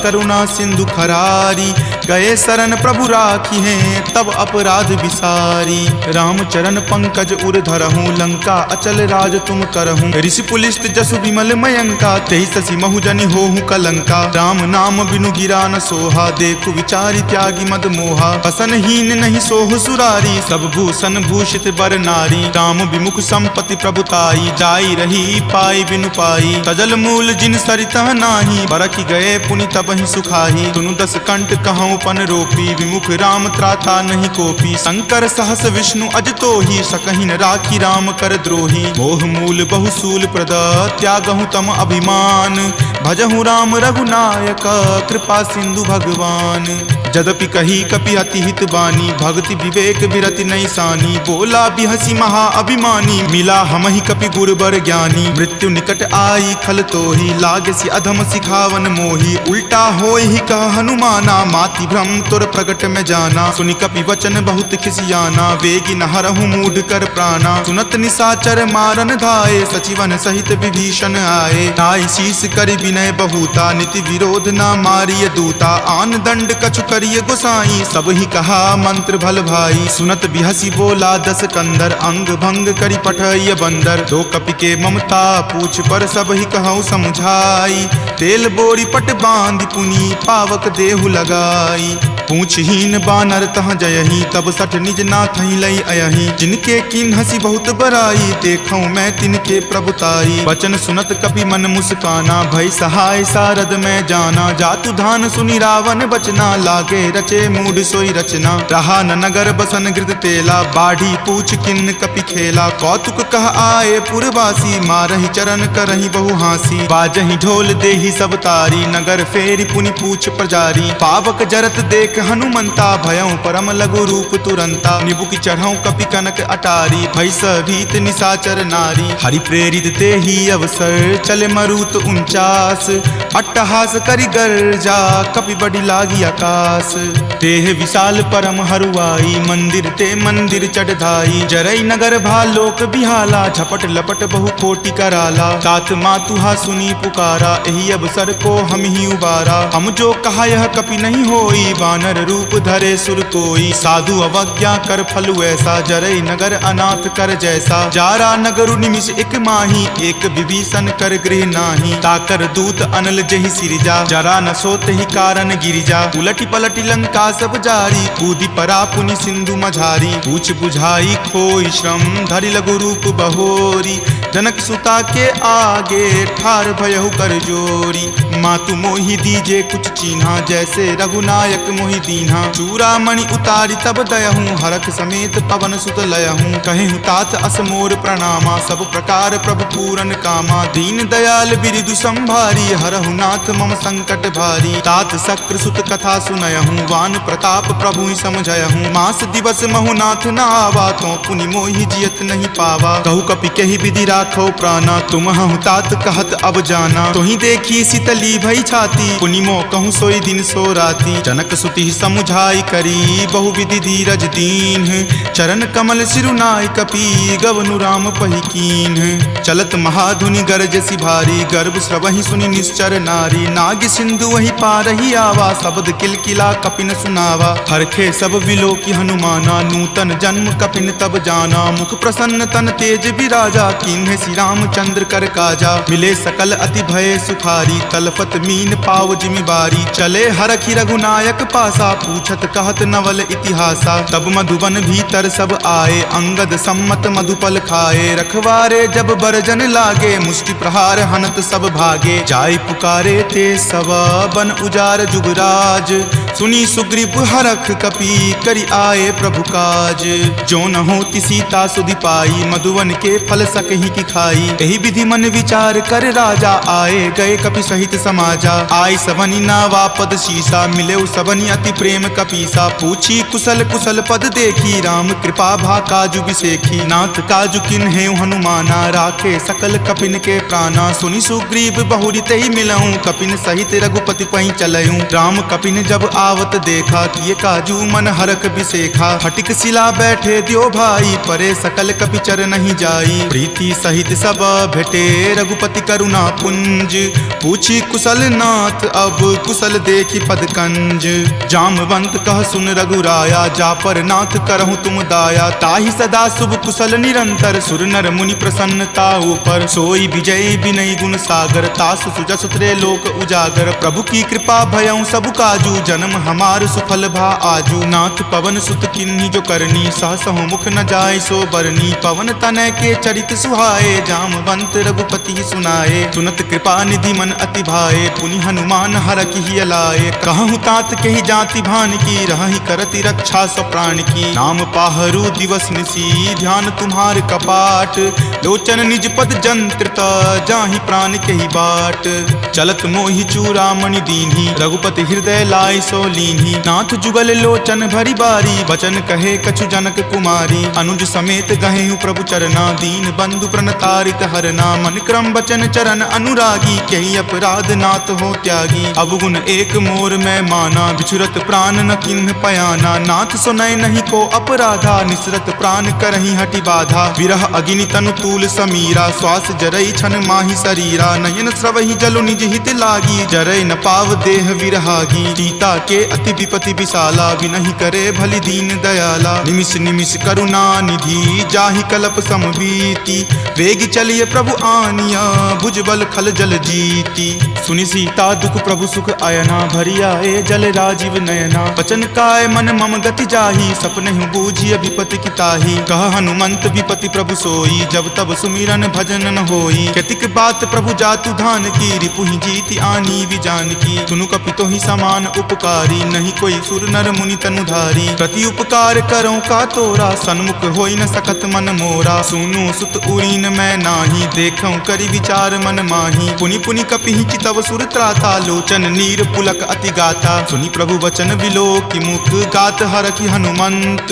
करुणा सिंधु खरारी। गए शरण प्रभु राखी हैं, तब अपराध विसारी। राम चरण पंकज उर धरहूँ, लंका अचल राज तुम करहूँ। ऋषि पुलिस्त जसु विमल मयंका, तेहि शशि महु जनि होहु कलंका। राम नाम बिनु गिरा न सोहा, देखु विचारि त्यागी मद मोहा। बसनहीन नहीं सोह सुरारी, सब भूषण भूषित बर नारी। राम विमुख संपत्ति प्रभुताई, जाई रही पाई बिनु पाई। तजल मूल जिन सरितह नाही, बरखि गए पुनि तबहि सुखाही। सुनु दस कंठ कहूँ पन रोपी, विमुख राम त्राता नहीं कोपी। शंकर सहस विष्णु अज तोहि, सकहि न राखी राम कर द्रोही। मोह मूल बहुसूल प्रद, त्यागहु तम अभिमान। भजहु राम रघुनायक, कृपा सिंधु भगवान। जदपि कही कपि अति हित बानी, भक्ति विवेक बिरति नहीं सानी। बोला बिहसी महा अभिमानी, मिला हमहि कपि गुरबर ज्ञानी। मृत्यु निकट आई खल तोहि, लागसी अधम सिखावन मोहि। उल्टा होय ही कह हनुमाना, माति भ्रम तुर प्रगट में जाना। सुनि कपि वचन बहुत खिसियाना, वेगी न हरहु मूढ़ कर प्राणा। सुनत निशाचर मारन धाये, सचिवन सहित विभीषण आए। नाई शीस करि विनय बहुता, नीति विरोध न मारिय दूता। आन दंड कछु करिय गोसाई, सब ही कहा मंत्र भल भाई। सुनत बिहसी बोला दस कंदर, अंग भंग करि पठय बंदर। दो कपि के ममता पूछ पर, सब ही कहूँ समझाई। तेल बोरी पट बांध पुनी, पावक देहु लगाई। पूछहीन बानर तह जयही, तब सठ निज नाथ ही लई अयही। जिनके किन हसी बहुत बराई, देखूं मैं तिनके प्रभुताई। वचन सुनत कपि मन मुस्काना, भय सहाय सारद में जाना। जातु धान सुनि रावण बचना, लागे रचे मूढ़ सोई रचना। रहा न नगर बसन गृत तेला, बाढ़ी पूछ किन कपि खेला। कौतुक कह आए पुरवासी, मारहि चरण करहि बहु हासी। बाजहि ढोल देहि सब तारी, नगर फेरि पुनि पूछ प्रजारी। पावक जरत देख हनुमंता, भयं परम लघु रूप तुरंता। निबुक चढ़ऊ कपि कनक अटारी, भय भीत निशाचर नारी। हरि प्रेरित तेहि अवसर, चले मरुत 49। अट्टहास करि गर्जा, कपि बड़ी लागी आकाश। देह विशाल परम हरुआई, मंदिर ते मंदिर चढ़ धाई। जरई नगर भालोक बिहाला, झपट लपट बहु कोटि कराला। तात मातुहा सुनी पुकारा, एहि अवसर को हम ही उबारा। हम जो कहा यह कपि नहीं होई, वानर रूप धरे सुर कोई। साधु अवज्ञा कर फलु ऐसा, जरई नगर अनाथ कर जैसा। जारा नगरु निमिष एक माही, एक विभीषण कर गृह नाही। ताकर दूत अनल जहि सिरजा, जरा न सोत ही कारण गिरिजा। उलटी पलटी लंका सब जारी, कूदी परा पुनि सिंधु मझारी। पूछ बुझाई खोई श्रम, धरि लघु रूप बहोरी। जनक सुता के आगे, ठार भयहु कर जोरी। मातु मोहि दीजे कुछ चीन्हा, जैसे रघुनायक मोहि दीन्हा। चूड़ामणि उतारी तब दयहूँ, हरख समेत पवन सुत लयहूँ। कहेहु तात असमोर प्रणामा, सब प्रकार प्रभु पूरन कामा। दीन दयाल बिरिदु संभारी, हरहु नाथ मम संकट भारी। तात शक्र सुत कथा सुनयहूँ, वान प्रताप प्रभु ही समझयहूँ। मास दिवस महु नाथ न आवा, तो पुनि मोहि जियत नहीं पावा। कहु कपि कहि विधि राखो प्राणा, तुम हूँ तात कहत अब जाना। तुहि देखी शीतली भई छाती, पुनि मो कहूँ सोई दिन सो राती। जनक सुति समुझाई करी, बहु विधि धीरज दीन। चरण कमल सिरुनाई कपि, गवनु राम पहि कीन। चलत महाधुनि गरजसि भारी, गर्भ स्रवहि सुनि निश्चर नारी। नाग सिंधु वही पारहि आवा, शब्द किलकिला कपिन सुनावा। हरखे सब विलोकि हनुमाना, नूतन जन्म कपिन तब जाना। मुख प्रसन्न तन तेज विराजा, कीन्हे श्री रामचंद्र कर काजा। मिले सकल अति भय सुखारी, तलफत मीन पाव जिमि बारी। चले हरखि रघुनायक पासा, पूछत कहत नवल इतिहासा। तब मधुबन भीतर सब आए, अंगद सम्मत मधुपल खाए। रखवारे जब बरजन लागे, मुष्टि प्रहार हनत सब भागे। जाय पुकारे ते सब, बन उजार जुगराज। सुनी सुग्रीव हरख कपि, करि आए प्रभु काज। जो न होति सीता सुधि पाई, मधुवन के फल सकहि की खाई। एहि विधि मन विचार कर राजा, आए गए कपि सहित समाजा। आय सवनि नावा पद शीसा, मिले सबनि अति प्रेम कपीसा। पूछी कुशल कुशल पद देखी, राम कृपा भा काजु बिसेखी। नाथ काजु किन्हे हनुमाना, राखे सकल कपिन के प्राणा। सुनि सुग्रीव बहुरी तेहि मिलऊँ, कपिन सहित रघुपति पहि चलऊँ। राम कपिन जब आवत देखा, किए काजू मन हरक बिसेखा। फटिक शिला बैठे द्यो भाई, परे सकल कपिचर नहीं जाई। प्रीति सहित सब भेटे रघुपति करुणा पुंज, पूछी कुशल नाथ अब कुशल देखी पदकंज। जामवंत कह सुन रघुराया, जा पर नाथ करहु तुम दाया। ताहि सदा शुभ कुशल निरंतर, सुर नर मुनि प्रसन्नता ऊपर। सोई विजय विनय गुण सागर, तासु सुजस त्रय लोक उजागर। प्रभु की कृपा भयउ सब काजू, जन्म हमार सुफल भा आजू। नाथ पवन सुत किन्ही जो करनी, सहसहु मुख न जाय सो बरनी। पवन तनय के चरित सुहाए, जामवंत रघुपति सुनाए। सुनत कृपा निधि मन अति भाए, पुनि हनुमान हरखि हिय लाए। कहूँ तात के ही जाति भान की, रहहि करति रक्षा सो प्राण की। नाम पाहरू दिवस निसी, ध्यान तुम्हार कपाट। लोचन निज पद जंत्रित, जाहि प्राण के ही बाट। चलत मोहि चूड़ामणि दीन्ही, रघुपति हृदय लाय सो लीन्ही। नाथ जुगल लोचन भरी बारी, बचन कहे कछु जनक कुमारी। अनुज समेत गहेहु प्रभु चरना, दीन बंधु प्रणतारित हरना। मन क्रम बचन चरण अनुरागी, कही अपराध नाथ हो त्यागी। अवगुण एक मोर में माना, बिछुरत प्राण न किन्ह पयाना। नाथ सुनय नहीं को अपराधा, निसरत प्राण करहि हटि बाधा। विरह अग्नि तनु तूल समीरा, श्वास जरई छन माहि शरीरा। नयन स्रवहि जलु निज हित लागी, जरय न पाव देह विरहागी। सीता के अति विपति विशाला, विनहि करे भलि दीन दयाला। निमिष निमिष करुणा निधि, जाहि कलप समबीति। वेग चलिए प्रभु आनिया, भुजबल खल जल जीती। सुनि सीता दुख प्रभु सुख अयना, भरी आए जल राजीव नयना। बचन काय मन मम गति जाही, सपनेहु बूझिय विपति की ताही। कह हनुमंत विपति प्रभु सोई, जब तब सुमिरन भजन न होई। कतिक बात प्रभु जातु धान की, रिपुहि जीति आनी विजान की। सुनु कपितो ही समान उपकारी, नहीं कोई सुर नर मुनि तनुधारी। प्रति उपकार करो का तोरा, सन्मुख होई न सकत मन मोरा। सुनु सुत उरीन मैं नाही, देखऊं करि विचार मन माही। पुनि पुनि कपिहि चितव सुर त्राता, लोचन नीर पुलक अति गाता। सुनि प्रभु वचन विलोकि मुख, गात हरखि हनुमंत।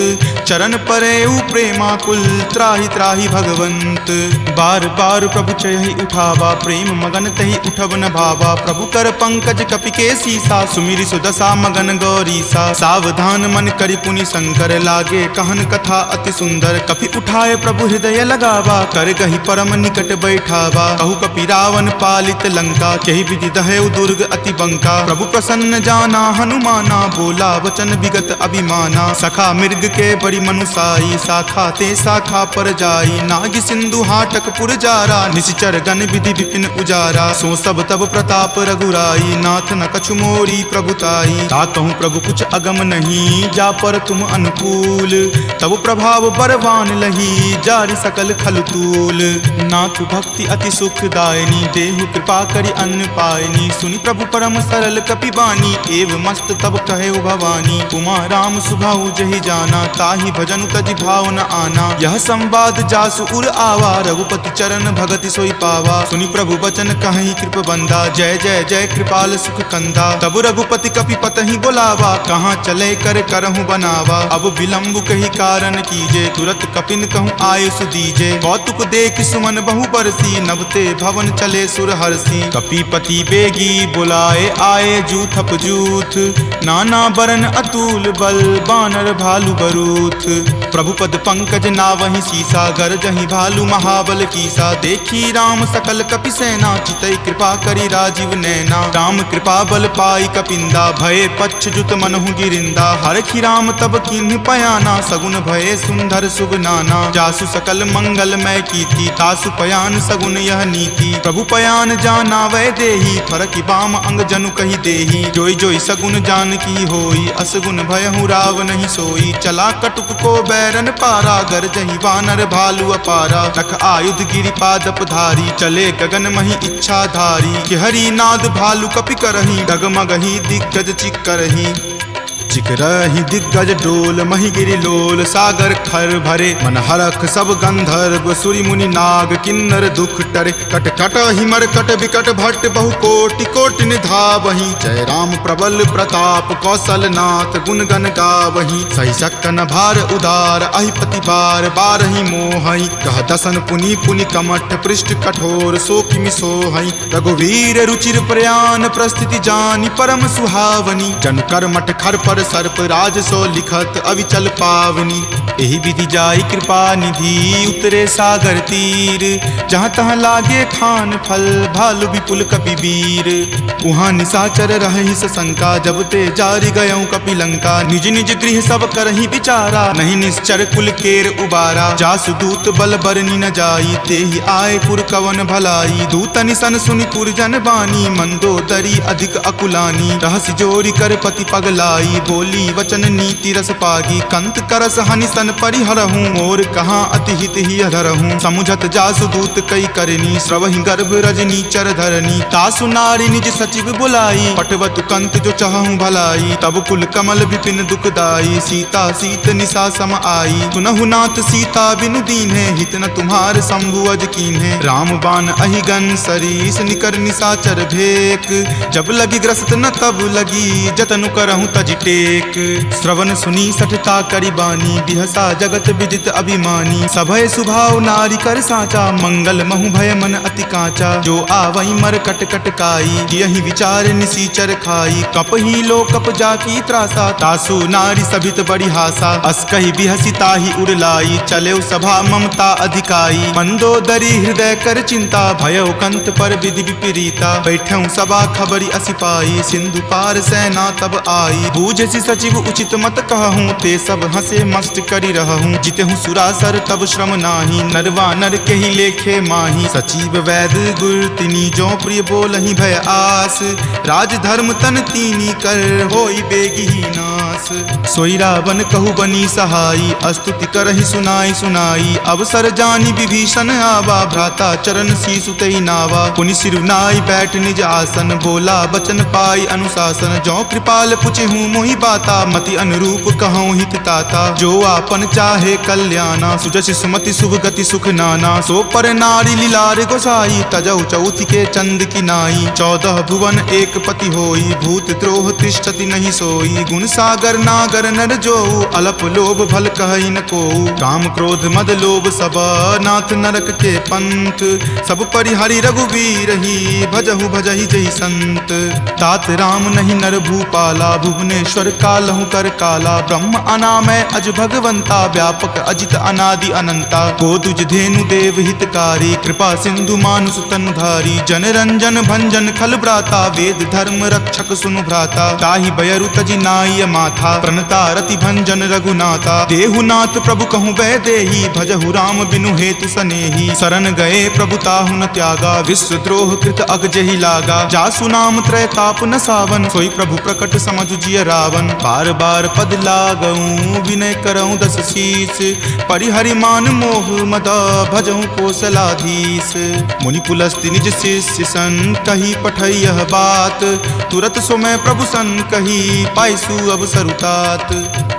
चरण परेउ प्रेमाकुल, त्राहि त्राहि भगवंत। बार बार प्रभु चयहि उठावा, प्रेम मगन तहि उठब न भावा। प्रभु कर पंकज कपि के सीसा, सुमिरि सुदशा मगन गौरीसा। सावधान मन करि पुनि शंकर, लागे कहन कथा अति सुंदर। कपि उठाए प्रभु हृदय लगावा, कर गहि परम निकट बैठावा। कहु कपि रावण पालित लंका, केहि विधि दहेउ दुर्ग अति बंका। प्रभु प्रसन्न जाना हनुमाना, बोला वचन विगत अभिमाना। सखा मृग के बड़ी मनुसाई, शाखा ते शाखा पर जाई। नाग सिंधु हाटक पुर जारा, निशिचर गण विधि विपिन उजारा। सो सब तब प्रताप रघुराई, नाथ न कछु मोरी प्रभुताई। ताकहु प्रभु कुछ अगम नहीं, जा पर तुम अनुकूल। तब प्रभाव बरवान लही, जारि सकल खल तूल। नाथ भक्ति अति सुखदायनी, देहु कृपा करि अन्न पायनी। सुनि प्रभु परम सरल कपि बानी, एव मस्त तब कहे भवानी। उमा राम सुभाउ जहि जाना, ताहि भजनु तजि भाव न आना। यह संवाद जासु उर आवा, रघुपति चरण भगति सोई पावा। सुनि प्रभु बचन कहि कृप बंदा, जय जय जय कृपाल सुख कंदा। तब रघुपति कपि पतहि बोलावा, कहाँ चले कर करहु बनावा। अब विलंब कही कारण कीजे, तुरत कपिन कहूँ आय सुदीजे। कौतुक देख सुमन बहु बरसी, नभते भवन चले सुर हरसी। कपिपति बेगी बुलाए, आए जूथप जूथ। नाना बरन अतुल बल, बानर भालु बरूथ। प्रभु पद पंकज नावहि सीसा, गरजहि भालु महाबल कीसा। देखी राम सकल कपि सेना, चितई कृपा करि राजीव नैना। राम कृपा बल पाई कपिंदा, भये पच्छ जुत मनहु गिरिंदा। हरखि राम तब किन्ह पयाना, सगुन भये सुंदर शुभ नाना। जासु सकल मंगलमय कीर्ति, तासु पयान सगुन यह नीति। प्रभु पयान जाना वै देही, फरकि बाम अंग जनु कहि देही। जोई जोई सगुन जान की होई, असगुन भयहु राव नहीं सोई। चला कटुक को बैरन पारा, गरजहि वानर भालु अपारा। रख आयुध गिरि पादप धारी, चले गगन मही इच्छा धारी। कि हरि नाद भालु कपि करही, डगमगहि दिग्गज चिक्करही। ऋषिक रही दिग्गज डोल, मही गिरि लोल सागर खर भरे। मन हरख सब गंधर्व सुरि मुनि नाग, किन्नर दुख टरे। कट कट हिमर कट विकट भट्ट बहु कोटि कोटि निधावहि। जय राम प्रबल प्रताप कौशल नाथ, गुण गण गावहि। सही सकन भार उदार, अहिपति बार बारहि मोहहि। कह दसन पुनि पुनि कमठ, पृष्ठ कठोर सो किमि सोहहि। रघुवीर रुचिर प्रयाण, प्रस्थिति जानि परम सुहावनी। जनु कर्मठ खर पर सर्प, राज सो लिखत अविचल पावनी। एहि विधि जाई कृपा निधि, उतरे सागर तीर। जहाँ तहाँ लागे खान फल, भालु विपुल कपिवीर। उहाँ निशाचर रहहि सशंका, जब ते जारि गयऊँ कपिलंका। निज निज गृह सब करहि विचारा, नहीं निश्चर कुल केर उबारा। जासु दूत बल बरनि न जाई, तेहि आए पुर कवन भलाई। दूत निसन सुनि पुरजन बानी, मंदोदरी अधिक अकुलानी। रहसि जोरी कर पति पगलाई, बोली वचन नीति रस पागी। कंत करस हनि सन परिहरहूँ, मोर कहाँ अति हित ही अधरहूँ। समुझत जासु दूत कई करनी, श्रवहि गर्भ रजनी चर धरनी। तासु नारी निज सचिव बुलाई, पटवतु कंत जो चाहूँ भलाई। तब कुल कमल विपिन दुखदाई, सीता सीत निशा सम आई। सुनहु नाथ सीता बिनु दीन्हे, हित न तुम्हार शंभु अज कीन्हे। राम बाण अहिगन सरीस, निकर निशाचर भेक। जब लगी ग्रस्त न तब लगी, जतनु करहूँ तज टेक। श्रवण सुनी सठता करि बानी, बिहसा जगत विदित अभिमानी। सभय सुभाव नारी कर साचा, मंगल महु भय मन अति काचा। जो आवई मर कट कट काई, यही विचार निसीचर खाई। कप ही लो कप जाकी त्रासा, तासु नारी सभित बड़ी हासा। अस कही बिहसी ताही उड़लाई, चले सभा ममता अधिकाई। मंदोदरी हृदय कर चिंता, भयो कंत पर विधि विपरीता। बैठऊँ सभा खबरी असी पाई, सिंधु पार सेना तब आई। बूझसी सचिव उचित मत कहूँ, ते सब हंसे मस्त करी रहूँ। जितहूँ सुरासर तब श्रम नाही, नरवा नर के ही लेखे माही। सचिव वैद गुर तिनी, जो प्रिय बोलहि भय आस। राज धर्म तन तीनी कर, होई बेगी ही नास। सोई रावण कहु बनी सहाई, स्तुति करहि सुनाई सुनाई। अवसर जानी विभीषण आवा, भ्राता चरण शीसु तई नावा। पुनि सिरुनाई बैठ निज आसन, बोला बचन पाई अनुशासन। जो कृपाल पुछहूँ मोहि बाता, मति अनुरूप कहूँ हित ताता। जो आपन चाहे कल्याणा, सुजस सुमति शुभ गति सुख नाना। सो पर नारी लीलार गोसाई, तजौ चौथि के चंद की नाई। 14 भुवन एक पति होई, भूत द्रोह तिष्ठति नहीं सोई। गुण सागर नागर नर जो, अलप लोभ भल कहई न को। काम क्रोध मद लोभ सब, नाथ नरक के पंथ। सब परिहरि रघुवीर ही, भजहु भजहि जहि संत। तात राम नहीं नर भूपाला, भुवनेश्वर कालहु कर काला। ब्रह्म अनामय अज भगवंता, व्यापक अजित अनादि अनंता। गोदुज धेनु देव हितकारी, कृपा सिंधु मानुष तनुधारी। जन रंजन भंजन खल भ्राता, वेद धर्म रक्षक सुनु भ्राता। ताहि बयरु तजि नाई माथा, प्रणता रति भंजन रघुनाथा। देहुनाथ प्रभु कहूँ वै देही, भजहु राम बिनु हेतु सनेही। शरण गए प्रभु ताहु न त्यागा, विश्व द्रोह कृत अग जहि लागा। जासु नाम त्रय ताप न सावन, सोई प्रभु प्रकट समझु जिय रावण। बार बार पद लागऊँ, विनय करऊँ दस शीस। परिहरि मान मोह मद, भजहु कौशलाधीश। मुनि पुलस्ति निज शिष्य सन, कही पठई यह बात। तुरत सो मैं प्रभु सन कही, पाइसु अवसर उतात।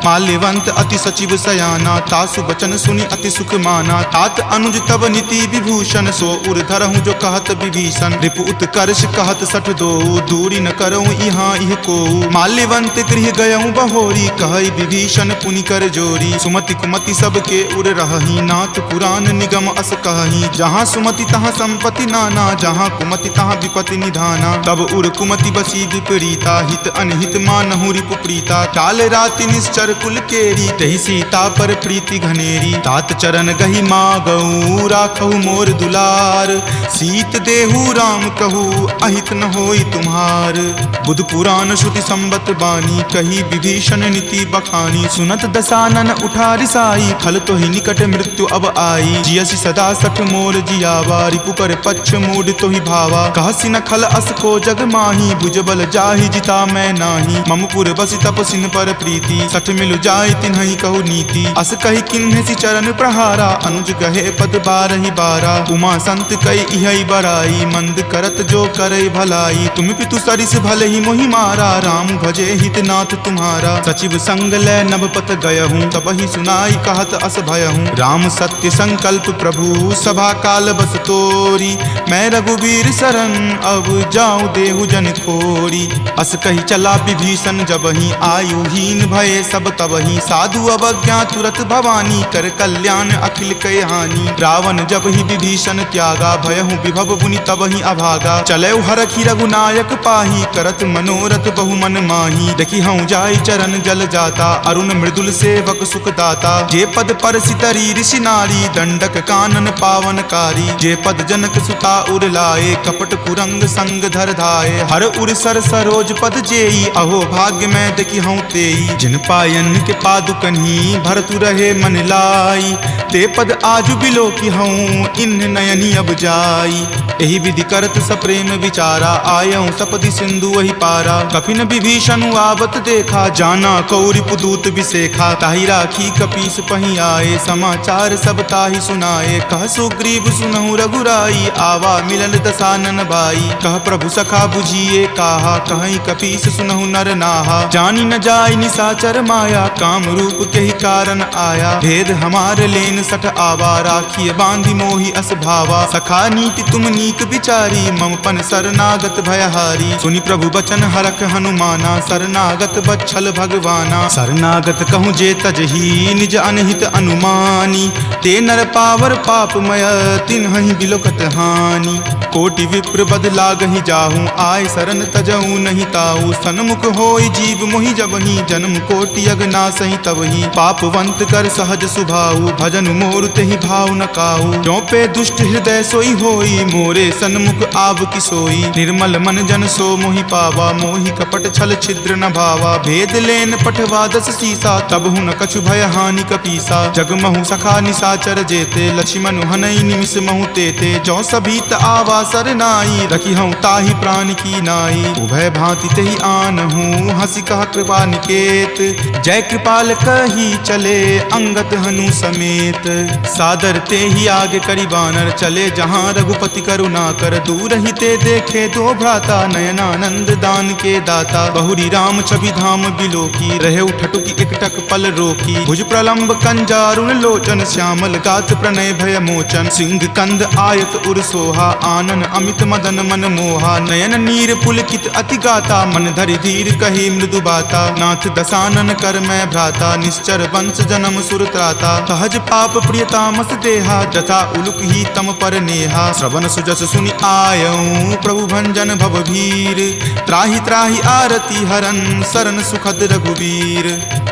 माल्यवंत अति सचिव सयाना, तासु बचन सुनि अति सुख माना। तात अनुज तब नीति विभूषण, सो उर धरहूँ जो कहत विभीषण। रिपु उत्कर्ष कहत सठ दो, दूरी न करऊँ यहाँ इह को। माल्यवंत गृह गयऊँ बहोरी, कहई विभीषण पुनि कर जोरी। सुमति कुमति सबके उर रहही, नाथ पुराण निगम अस कहही। जहाँ सुमति तहाँ संपत्ति नाना, जहाँ कुमति तहाँ विपत्ति निधाना। तब उर कुमति बसी विपरीता, हित अनहित मानहु रिपु प्रीता। काल राति निश्चर कुल केरी, तहि सीता पर प्रीति घनेरी। तात चरण गहि मागऊ, राखहु मोर दुलार। सीत देहु राम कहू, अहित न होई तुम्हार। बुध पुराण श्रुति संबत बानी, कही विभीषण नीति बखानी। सुनत दसानन उठा रिसाई, खल तो ही निकट मृत्यु अब आई। जियसि सदा सठ मोर जियावा, रिपु पर पक्ष मूड तो ही भावा। कहसि न खल अस को जग माही, भुजबल जाहि जिता मैं नाही। ममपुर बसि तपसिन पर प्रीति, सठ मिलु जाय तिन्हहि कहु नीति। अस कहि किन्हसि चरण प्रहारा, अनुज गहे पद बारहि बारा। उमा संत कई इहै बराई, मंद करत जो करे भलाई। तुम पितु सरिस भले ही मोहि मारा, राम भजे हित नाथ नाथ तुम्हारा। सचिव संग लय नभपत गयहूँ, तब ही सुनाई कहत अस भयहूँ। राम सत्य संकल्प प्रभु सभा काल बस तोरी, मैं रघुवीर शरण अब जाऊँ देहु जन खोरी। अस कही चला विभीषण जबहि, आयुहीन भये सब तबहि। साधु अवज्ञा तुरत भवानी, कर कल्याण अखिल कय हानि। रावण जब ही विभीषण त्यागा, भयहु विभव मुनि तबहि अभागा। चलऊ हरखि रघुनायक पाही, करत मनोरथ बहु मन माही। देखी हूँ जाई चरण जल जाता, अरुण मृदुल सेवक सुख दाता। जे पद पर सितरी ऋषि नारी, दंडक कानन पावनकारी। जे पद जनक सुता उर लाए, कपट कुरंग संग धर धाये। हर उर सर सरोज पद जेई, अहो भाग्य में देखी हूँ तेई। जिन पायन के पादुकन्ही, भरतु रहे मन लाई। ते पद आजु बिलो की हूँ, इन नयनी अब जाई। एहि विधि करत सप्रेम विचारा, आयऊँ सपदि सिंधु वही पारा। कपिन विभीषण आवत देखा, जाना कौरि पुदूत विसेखा। ताहि राखी कपीस पही आए, समाचार सब ताहि सुनाए। कह सुग्रीव सुनहु रघुराई, आवा मिलन दसानन भाई। कह प्रभु सखा बुझिए काहा, कहीं कपीस सुनहु नर नाहा। जानी न जाय निसाचर माया, काम रूप के ही कारण आया। भेद हमार लेन सठ आवा, राखिए बांधि मोहि अस भावा। सखा नीति तुम नीक विचारी, मम पन शरणागत भयहारी। सुनि प्रभु बचन हरख हनुमाना, शरणागत बच्छल भगवाना। शरणागत कहूँ जे तजही, निज अनहित अनुमानी। ते नर पावर पापमय, तिन्हहि बिलोकत हानि। कोटि विप्र बद लागहि जाहूँ, आय शरण तजहूँ नहीं ताऊ। सन्मुख होय जीव मोहि जबहि, जन्म कोटि अगनासहि तबहि। पापवंत कर सहज सुभाऊ, भजन मोर तेहि भाव न काऊ। जो पे दुष्ट हृदय सोई होई, मोरे सन्मुख आव की सोई। निर्मल मन जन सो मोहि पावा, मोहि कपट छल छिद्र न भावा। भेद लेन पठवा दस सीसा, तब हूँ न कछु भय हानि कपीसा। जगमहु सखा निसाचर जेते, लक्ष्मण हनई निमिष महु तेते। जो सभीत आवा सरनाई, रखी हूँ ताहि प्राण की नाई। उभय भांति तेहि आनहूँ, हंसी कहा कृपा निकेत। जय कृपाल कही चले, अंगत हनु समेत। सादर ते ही आगे करी बानर, चले जहाँ रघुपति करुणा कर। दूर ही ते देखे दो भ्राता, नयनानंद दान के दाता। बहुरी राम छवि धाम बिलोकी, रहे ठटुकी एकटक पल रोकी। भुज प्रलंब कंजारुण लोचन, श्यामल गात प्रणय भय मोचन। सिंह कंद आयत उर सोहा, आनन अमित मदन मन मोहा। नयन नीर पुलकित अति गाता, मन धरि धीर कही मृदु बाता। नाथ दसानन कर मैं भ्राता, निश्चर वंश जन्म सुर त्राता। सहज पाप प्रिय तामस देहा, जथा उलुक ही तम पर नेहा। श्रवण सुजस सुनि आयऊँ, प्रभु भंजन भव भीर। त्राहि त्राहि आरती हरन, शरण सुखद रघुवीर।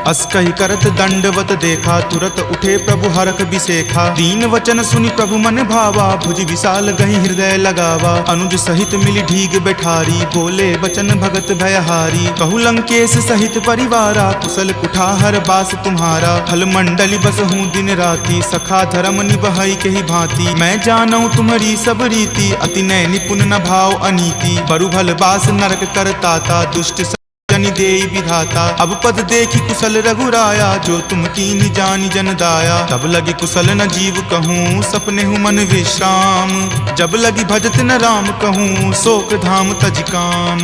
अस कहि करत दंडवत देखा, तुरत उठे प्रभु हरख बिसेखा। दीन वचन सुनि प्रभु मन भावा, भुज विशाल गहि हृदय लगावा। अनुज सहित मिली ढीग बैठारी, बोले बचन भगत भयहारी। कहु लंकेश सहित परिवारा, कुशल कुठार बास तुम्हारा। फल मंडली बस हूँ दिन राति, सखा धर्म निबहई के ही भांति। मैं जानऊँ तुम्हारी सब रीति, अति नय निपुण न भाव अनीति। बरु भल बास नरक करताता, दुष्ट जनि देई विधाता। अब पद देखी कुशल रघुराया, जो तुम कीन्ही जानि जन दाया। तब लगी कुशल न जीव कहूँ, सपने हूँ मन विश्राम। जब लगी भजत न राम कहूँ, शोक धाम तज काम।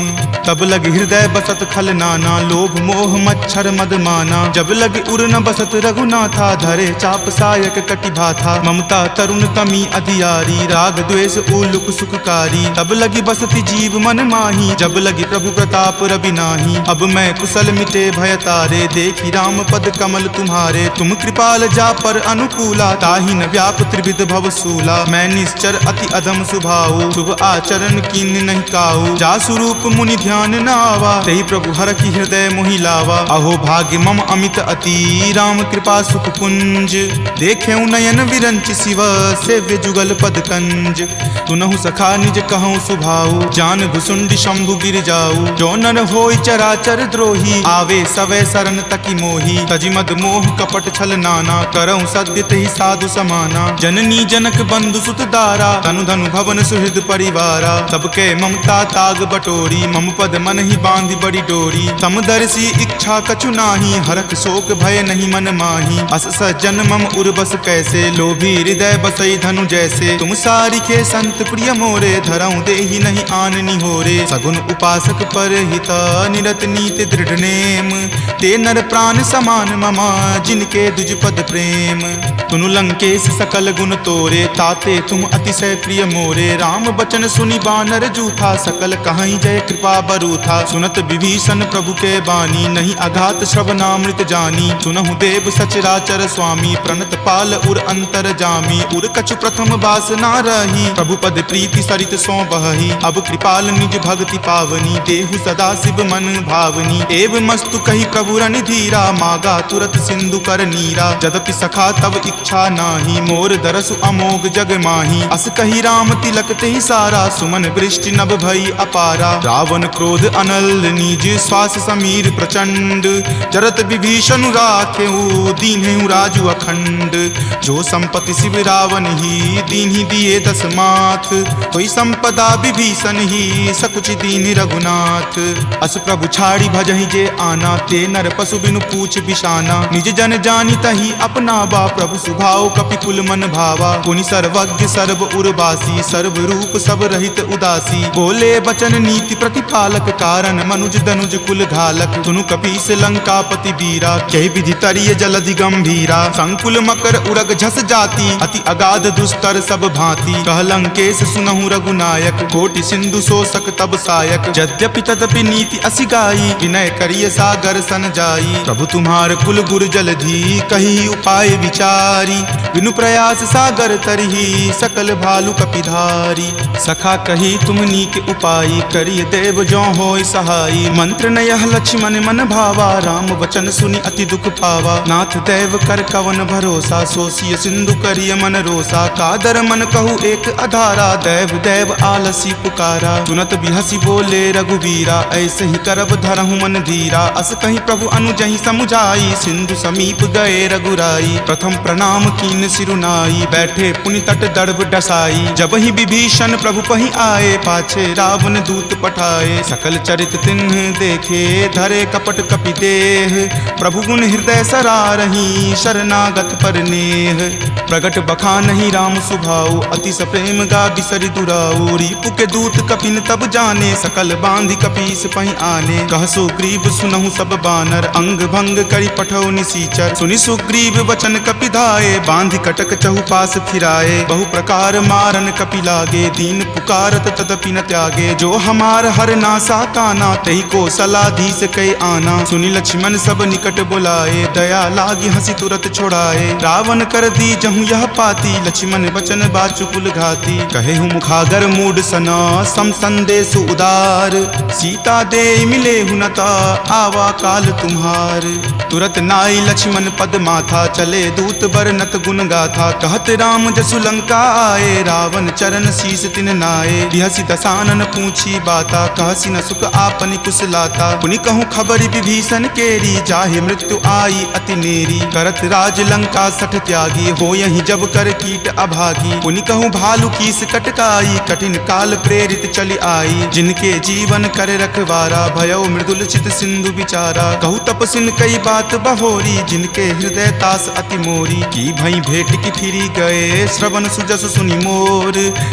तब लगी हृदय बसत खल नाना, लोभ मोह मच्छर मद माना। जब लगी उर न बसत रघुनाथा, धरे चाप सायक कटि भाथा। ममता तरुण तमी अधियारी, राग द्वेष उलुक सुखकारी। तब लगी बसती जीव मन माही, जब लगी प्रभु प्रताप रवि नाही। अब मैं कुशल मिटे भय तारे, देखी राम पद कमल तुम्हारे। तुम कृपाल जा पर अनुकूला, ताहि न व्याप त्रिविध भव सूला। मैं निश्चर अति अधम सुभाऊ, शुभ आचरण कीन नहीं काऊ। जा स्वरूप मुनि ध्यान न आवा, तेहि प्रभु हर की हृदय मोहि लावा। अहो भाग्य मम अमित अति, राम कृपा सुख कुंज। देखे नयन विरंच शिव, सेव्य जुगल पद कंज। तुनहु सखा निज कहूँ सुभाऊ, जान भुसुंडी शंभु गिर जाऊ। जो नर होई चराचर द्रोही, आवे सवै शरण तकी मोही। तजि मद मोह कपट छल नाना, करऊँ सत्य तेहि साधु समाना। जननी जनक बंधु सुत दारा, धनु धनु भवन सुहृद परिवारा। सबके ममता ताग बटोरी, मम पद मन ही बांधि बड़ी डोरी। समदर्शी इच्छा कछु नाही, हरख शोक भय नहीं मन माही। अस सज्जन मम उर्बस कैसे, लोभी हृदय बसई धनु जैसे। तुम सारिखे संत प्रिय मोरे, धरऊँ देहि नहीं आन निहोरे। सगुन उपासक पर हिता, निरत चलत नीति दृढ़ नेम, ते नर प्राण समान ममा जिनके दुज पद प्रेम। तुनु लंकेश सकल गुण तोरे, ताते तुम अतिशय प्रिय मोरे। राम बचन सुनि बानर जूथा, सकल कहाई जय कृपा बरूथा। सुनत विभीषण प्रभु के बानी, नहीं अघात श्रवणामृत जानी। सुनहु देव सचराचर स्वामी, प्रणत पाल उर अंतर जामी। उर कछु प्रथम बास ना रही, प्रभु पद प्रीति सरित सो बही। अब कृपाल निज भक्ति पावनी, देहु सदा शिव मन भावनी। एव मस्तु कही प्रभु रण धीरा, मागा तुरत सिंधु कर नीरा। जदपि सखा तब इच्छा नाही, मोर दरसु अमोघ जग माही। अस कही राम तिलक तेहि सारा, सुमन वृष्टि नभ भई अपारा। रावण क्रोध अनल निज, श्वास समीर प्रचंड। जरत विभीषण राखेउ, दीन्हु राजु अखंड। जो संपत्ति शिव रावण ही, दीन्हि दिए दस माथ। कोई संपदा विभीषण ही, सकुच दीन रघुनाथ। अस प्रभु छाड़ी भजहि जे आना, ते नर पशु बिनु पूछ बिशाना। निज जन जानी तही अपना बा, प्रभु सुभाव कपिकुल मन भावा। पुनि सर्वज्ञ सर्व उर्वासी, सर्व रूप सब रहित उदासी। बोले बचन नीति प्रतिपालक, कारण मनुज दनुज कुल घालक। सुनु कपीस लंकापति वीरा, कह विधि तरिय जलधि गंभीरा। संकुल मकर उरग झस जाति, अति अगाध दुस्तर सब भांति। कह लंकेश सुनहु रघुनायक, कोटि सिंधु शोषक तब सायक। यद्यपि तदपि नीति असि गाई, विनय करिय सागर सन जाई। प्रभु तुम्हार कुल गुर जलधि, कही उपाय विचारी। बिनु प्रयास सागर तरही, सकल भालु कपिधारी। सखा कही तुम नीक उपाई, करिय देव जो होय सहाई। मंत्र न यह लक्ष्मण मन भावा, राम वचन सुनि अति दुख पावा। नाथ देव कर कवन भरोसा, सोसिय सिंधु करिय मन रोसा। कादर मन कहु एक अधारा, देव देव आलसी पुकारा। सुनत बिहसी बोले रघुवीरा, ऐसे ही करब धरहु मन धीरा। अस कहीं प्रभु अनुजहि समुझाई, सिंधु समीप गए रघुराई। प्रथम प्रणाम कीन सिरुनाई, बैठे पुनि तट दर्भ डसाई। जब ही विभीषण प्रभु पहि आए, पाछे रावण दूत पठाए। सकल चरित तिन्ह देखे, धरे कपट कपि देह। प्रभु गुण हृदय सरारही, शरणागत पर नेह। प्रगट बखानहि राम सुभाऊ, अति सप्रेम गा बिसरि दुराऊ। रिपु के दूत कपिन तब जाने, सकल बांधि कपीस पहि आने। कह सुग्रीव सुनहु सब बानर, अंग भंग करि पठौ निसीचर। सुनि सुग्रीव वचन कपिधाए, बांधि कटक चहुपास फिराए। बहु प्रकार मारन कपि लागे, दीन पुकारत तदपि न त्यागे। जो हमार हर नासा काना, तहि को सलाधीस कै आना। सुनि लक्ष्मण सब निकट बुलाए, दया लागी हंसी तुरत छोड़ाए। रावण कर दी जहु यह पाती, लक्ष्मण बचन बाचु कुल घाती। कहे हूँ मुखागर मूड सना, सम संदेश उदार। सीता दे मिले हुनता, आवा काल तुम्हार। तुरत नाई लक्ष्मण पद माथा, चले दूत बरनत गुण गाथा। कहत राम जसु लंका आए, रावण चरण शीस तिन नाये। बिहसी दसानन पूछी बाता, कहसी न सुख आपनि कुशलाता। पुनि कहूँ खबरि विभीषण केरी, जाहे मृत्यु आई अति नेरी। करत राज लंका सठ त्यागी, हो यही जब कर कीट अभागी। पुनि कहूँ भालू कीस कटकाई, कठिन काल प्रेरित चली आई। जिनके जीवन कर रखवारा, भयो मृदुल चित सिंधु विचारा। कहूँ तपसिन कई बात बहोरी, जिनके हृदय तास अति मोरी। की भई भेंट की फिरी गए, श्रवण सुजस सुनि मोर।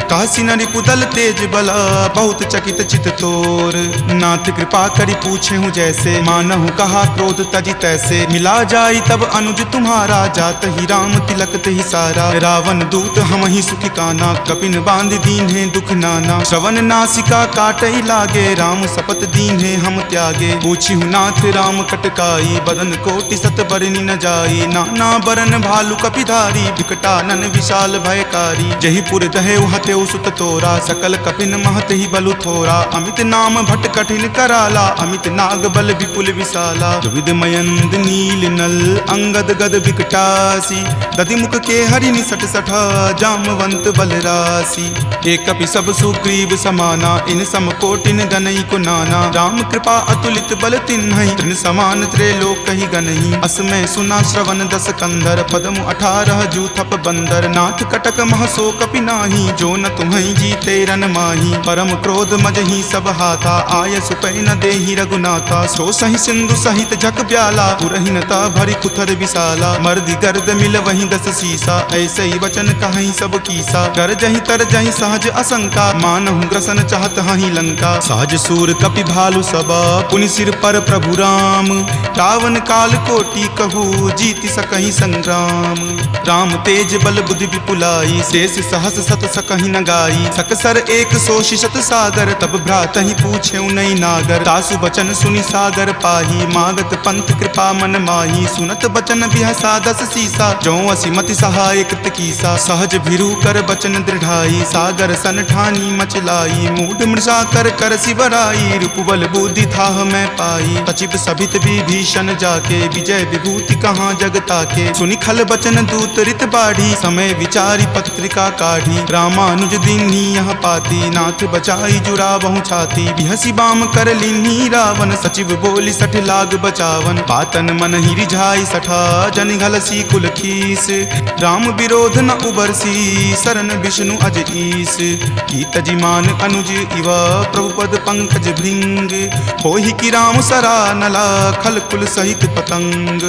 कहसी न रिपुदल तेज बला, बहुत चकित चित तोर। नाथ कृपा करि पूछे हूँ जैसे, मानहु कहा क्रोध तजी तैसे। मिला जाई तब अनुज तुम्हारा, जात ही राम तिलक तेहि सारा। रावण दूत हम ही सुखी काना, कपिन बांध दीन है दुख नाना। श्रवण नासिका काटई लागे, राम शपथ दीन है हम त्यागे। पूछी हूँ नाथ राम कटकाई, बदन कोटि सत बरनी न जाई। नाना बरन भालु कपिधारी, विकटानन विशाल भयकारी। जही पुर दहेउ हतेउ सुत तोरा, सकल कपिन महत ही बलु थोरा। अमित नाम भट कठिन कराला, अमित नाग बल विपुल विशाला। विविध मयंद नील नल, अंगद गद विकटासी। दधि मुख के हरि निसट सठा, जामवंत बलरासी। एक कपि सब सुग्रीव समाना, इन सम कोटिन गनई को नाना। राम कृपा अतुलित बल तिन्हई, तृण समान त्रैलोक कहि गनहि। असमय सुना श्रवण दस कंधर, पदमु 18 जूथप बंदर। नाथ कटक महसो कपि नाही, जो न तुम्हई जीते रन माही। परम क्रोध मजहि सब हाथा, आय सुपै न देहि रघुनाथा। सो सहि सिंधु सहित झक ब्याला, पुरहिनता भरि कुथर विशाला। मर्दि गर्द मिल वहीं 10 सीसा, ऐसे ही वचन कहीं सब कीसा। कर जहि तर जहि सहज असंका, मानहु ग्रसन चाहत हहि लंका। सहज सूर कपि भालु सब, बाबा पुनि सिर पर प्रभु राम। रावण काल कोटि कहू जीति सकहि संग्राम। राम तेज बल बुद्धि विपुलाई शेष सहस सत सकहि न गाई। सकसर एक सोषि शत सागर तब भ्रातहि पूछेउ नहीं नागर। तासु बचन सुनि सागर पाही मागत पंथ कृपा मन माही। सुनत बचन बिहसा दस सीसा जो असिमति सहाय कृत कीसा। सहज भिरु कर बचन दृढ़ाई सागर सन ठानी मचलाई। मूढ़ मृषा कर कर सिबराई रूप बल बुद्धि थाह मैं पाई। सचिव सभित विभीषण जाके विजय विभूति कहाँ जगता के। सुनि खल बचन दूत रित बाढ़ी समय विचारी पत्रिका काढ़ी। रामानुज दीन्ही यह पाती नाथ बचाई जुरा बहु छाती। बिहसी बाम कर लीन्ही रावण सचिव बोली सठ लाग बचावन। बातन मन ही रिझाई सठा जन घलसी कुल खीस। राम विरोध न उबरसी शरण विष्णु अज ईस। की तजिमान अनुज इवा प्रभुपद पंकज भृंग। होहि की राम सरा नला खल कुल सहित पतंग।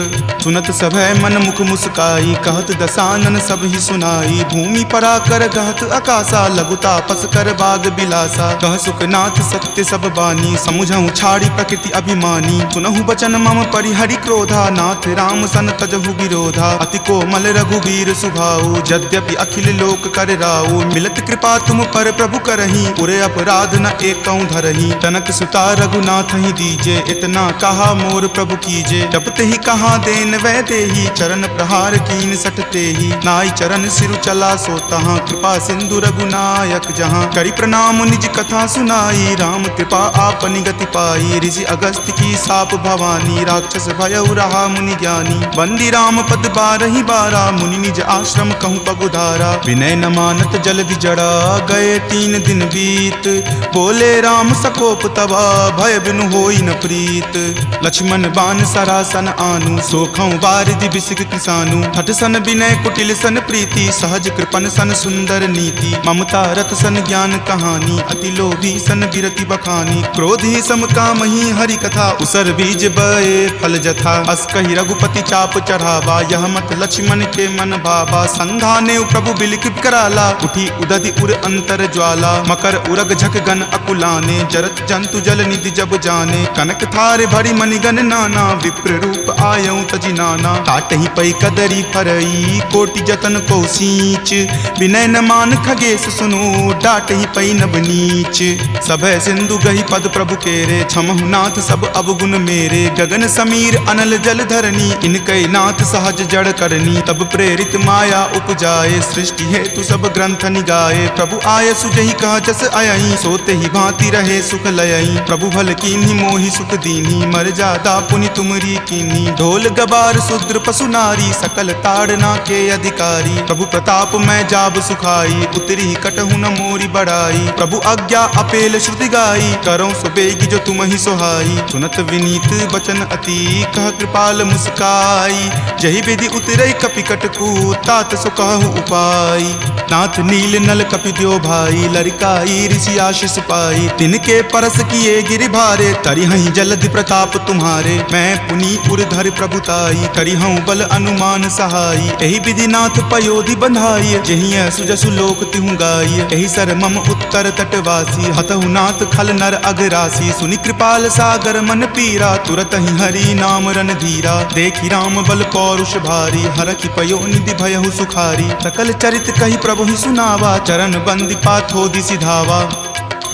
सुनत सभय मन मुख मुस्काई कहत दसानन सब ही सुनाई। भूमि परा कर गहत आकाशा लघु तापस कर बाग बिलासा। कह सुखनाथ सत्य सब बानी समुझहु छाड़ी प्रकृति अभिमानी। सुनहु बचन मम परिहरि क्रोधा नाथ राम सन तजहु विरोधा। अति कोमल रघुवीर सुभाऊ यद्यपि अखिल लोक कर राऊ। मिलत कृपा तुम पर प्रभु करही पुरे अपराध न एकौ धरही। तनक सुता रघुनाथ ही दीजे इतना कहा मोर प्रभु कीजे। जपते ही कहा देन वै देही चरण प्रहार कीन सटते ही। नाई चरण सिरु चला सो तहाँ कृपा सिंधु रघुनायक जहाँ। करि प्रणाम निज कथा सुनाई राम कृपा आपनि गति पाई। ऋषि अगस्त्य की साप भवानी राक्षस भयउ रहा मुनि ज्ञानी। वंदी राम पद बारहि बारा मुनि निज आश्रम कहूँ पगुधारा। विनय न मानत जल्दि जड़ा गए 3 दिन बीत। बोले राम सकोप तबा भय बिनु होई न प्रीत। लक्ष्मण बान सरासन आनु सोखौ बारिधि बिसिक किसानु। हठ सन विनय कुटिल सन प्रीति सहज कृपन सन सुंदर नीति। ममता रत सन ज्ञान कहानी अति लोभी सन बिरति बखानी। क्रोध ही सम काम ही हरि कथा उसर बीज बए फल जथा। अस कहि रघुपति चाप चढ़ावा यह मत लक्ष्मण के मन भावा। संघाने प्रभु बिलिक कराला उठी उदधि उर अंतर ज्वाला। मकर उरग झक गन अकुलाने जरत जंतु जल निधि जब जाने। कनक थारे भरी मणिगन नाना विप्र रूप आयऊ तजि नाना। तात ही पई कदरी फरई कोटि जतन को सींच। विनय न मान खगेश सुनो डाट ही पई नब नीच। सभय सिंधु गही पद प्रभु केरे छमहु नाथ सब अवगुण मेरे। गगन समीर अनल जल धरनी इनकै नाथ सहज जड़ करनी। तब प्रेरित माया उपजाए सृष्टि हेतु सब ग्रंथ निगाए। प्रभु आय सुजहि कह जस अयहि सोते ही भांति रहे सुख लयहि। प्रभु भल कीन्ही मोहि सुख दीन्ही मर्यादा पुनि तुमरी कीन्ही। ढोल गबार शूद्र पशु नारी सकल ताड़ना के अधिकारी। प्रभु प्रताप मैं जाब सुखाई उतरी कटहु न मोरी बड़ाई। प्रभु आज्ञा अपेल श्रुति गाई करौ सुबेगी जो तुम ही सोहाई। सुनत विनीत बचन अति कह कृपाल मुस्काई। जहि विधि उतरई कपि कटकू तात सो कहु उपाय। नाथ नील नल कपि द्यो भाई लरिकाई ऋषि आशीष पाई। तिनके परस किए गिरि भारे तरिहहि जलधि प्रताप तुम्हारे। मैं पुनि उर्धर प्रभुताई करिहऊँ बल अनुमान सहाई। एहि विधि नाथ पयोधि बंधाई जहिं सुजसु लोक तिहु गाई। एहि सर मम उत्तर तटवासी हतहु नाथ खल नर अघरासी। सुनि कृपाल सागर मन पीरा तुरत ही हरि नाम रन धीरा। देखि राम बल पौरुष भारी हरखि पयो निधि भयहु सुखारी। सकल चरित कहि प्रभु ही सुनावा चरण बंदी पाथो दिसि धावा।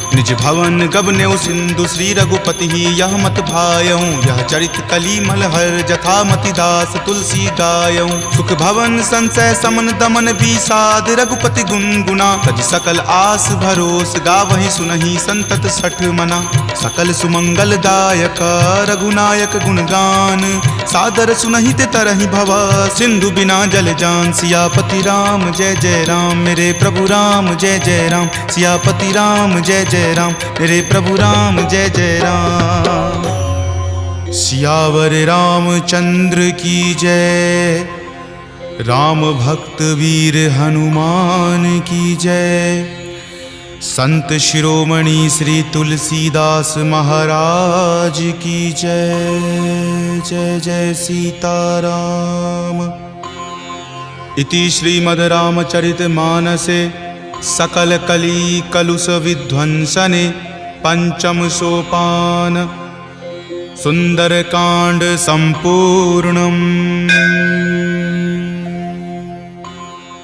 निज भवन गबनेउ सिंधु श्री रघुपति ही यह मत भायऊँ। यह चरित कली मलहर जथा मति दास तुलसी गायऊँ। सुख भवन संशय समन दमन विषाद रघुपति गुनगुना। तज सकल आस भरोस गावहि सुनहि संतत सठ मना। सकल सुमंगल दायक रघुनायक गुणगान सादर सुनहि ते तरहि भवा। सिंधु बिना जल जान सियापति राम जय जय राम। मेरे प्रभु राम जय जय राम सियापति राम जय जय राम। मेरे प्रभु राम जय जय राम। सियावर रामचंद्र की जय। राम भक्त वीर हनुमान की जय। संत शिरोमणि श्री तुलसीदास महाराज की जय। जय जय सीताराम। इति श्रीमद् रामचरित मानसे सकल कली कलुष विध्वंसने पंचम सोपान। सुंदरकांड संपूर्णम्।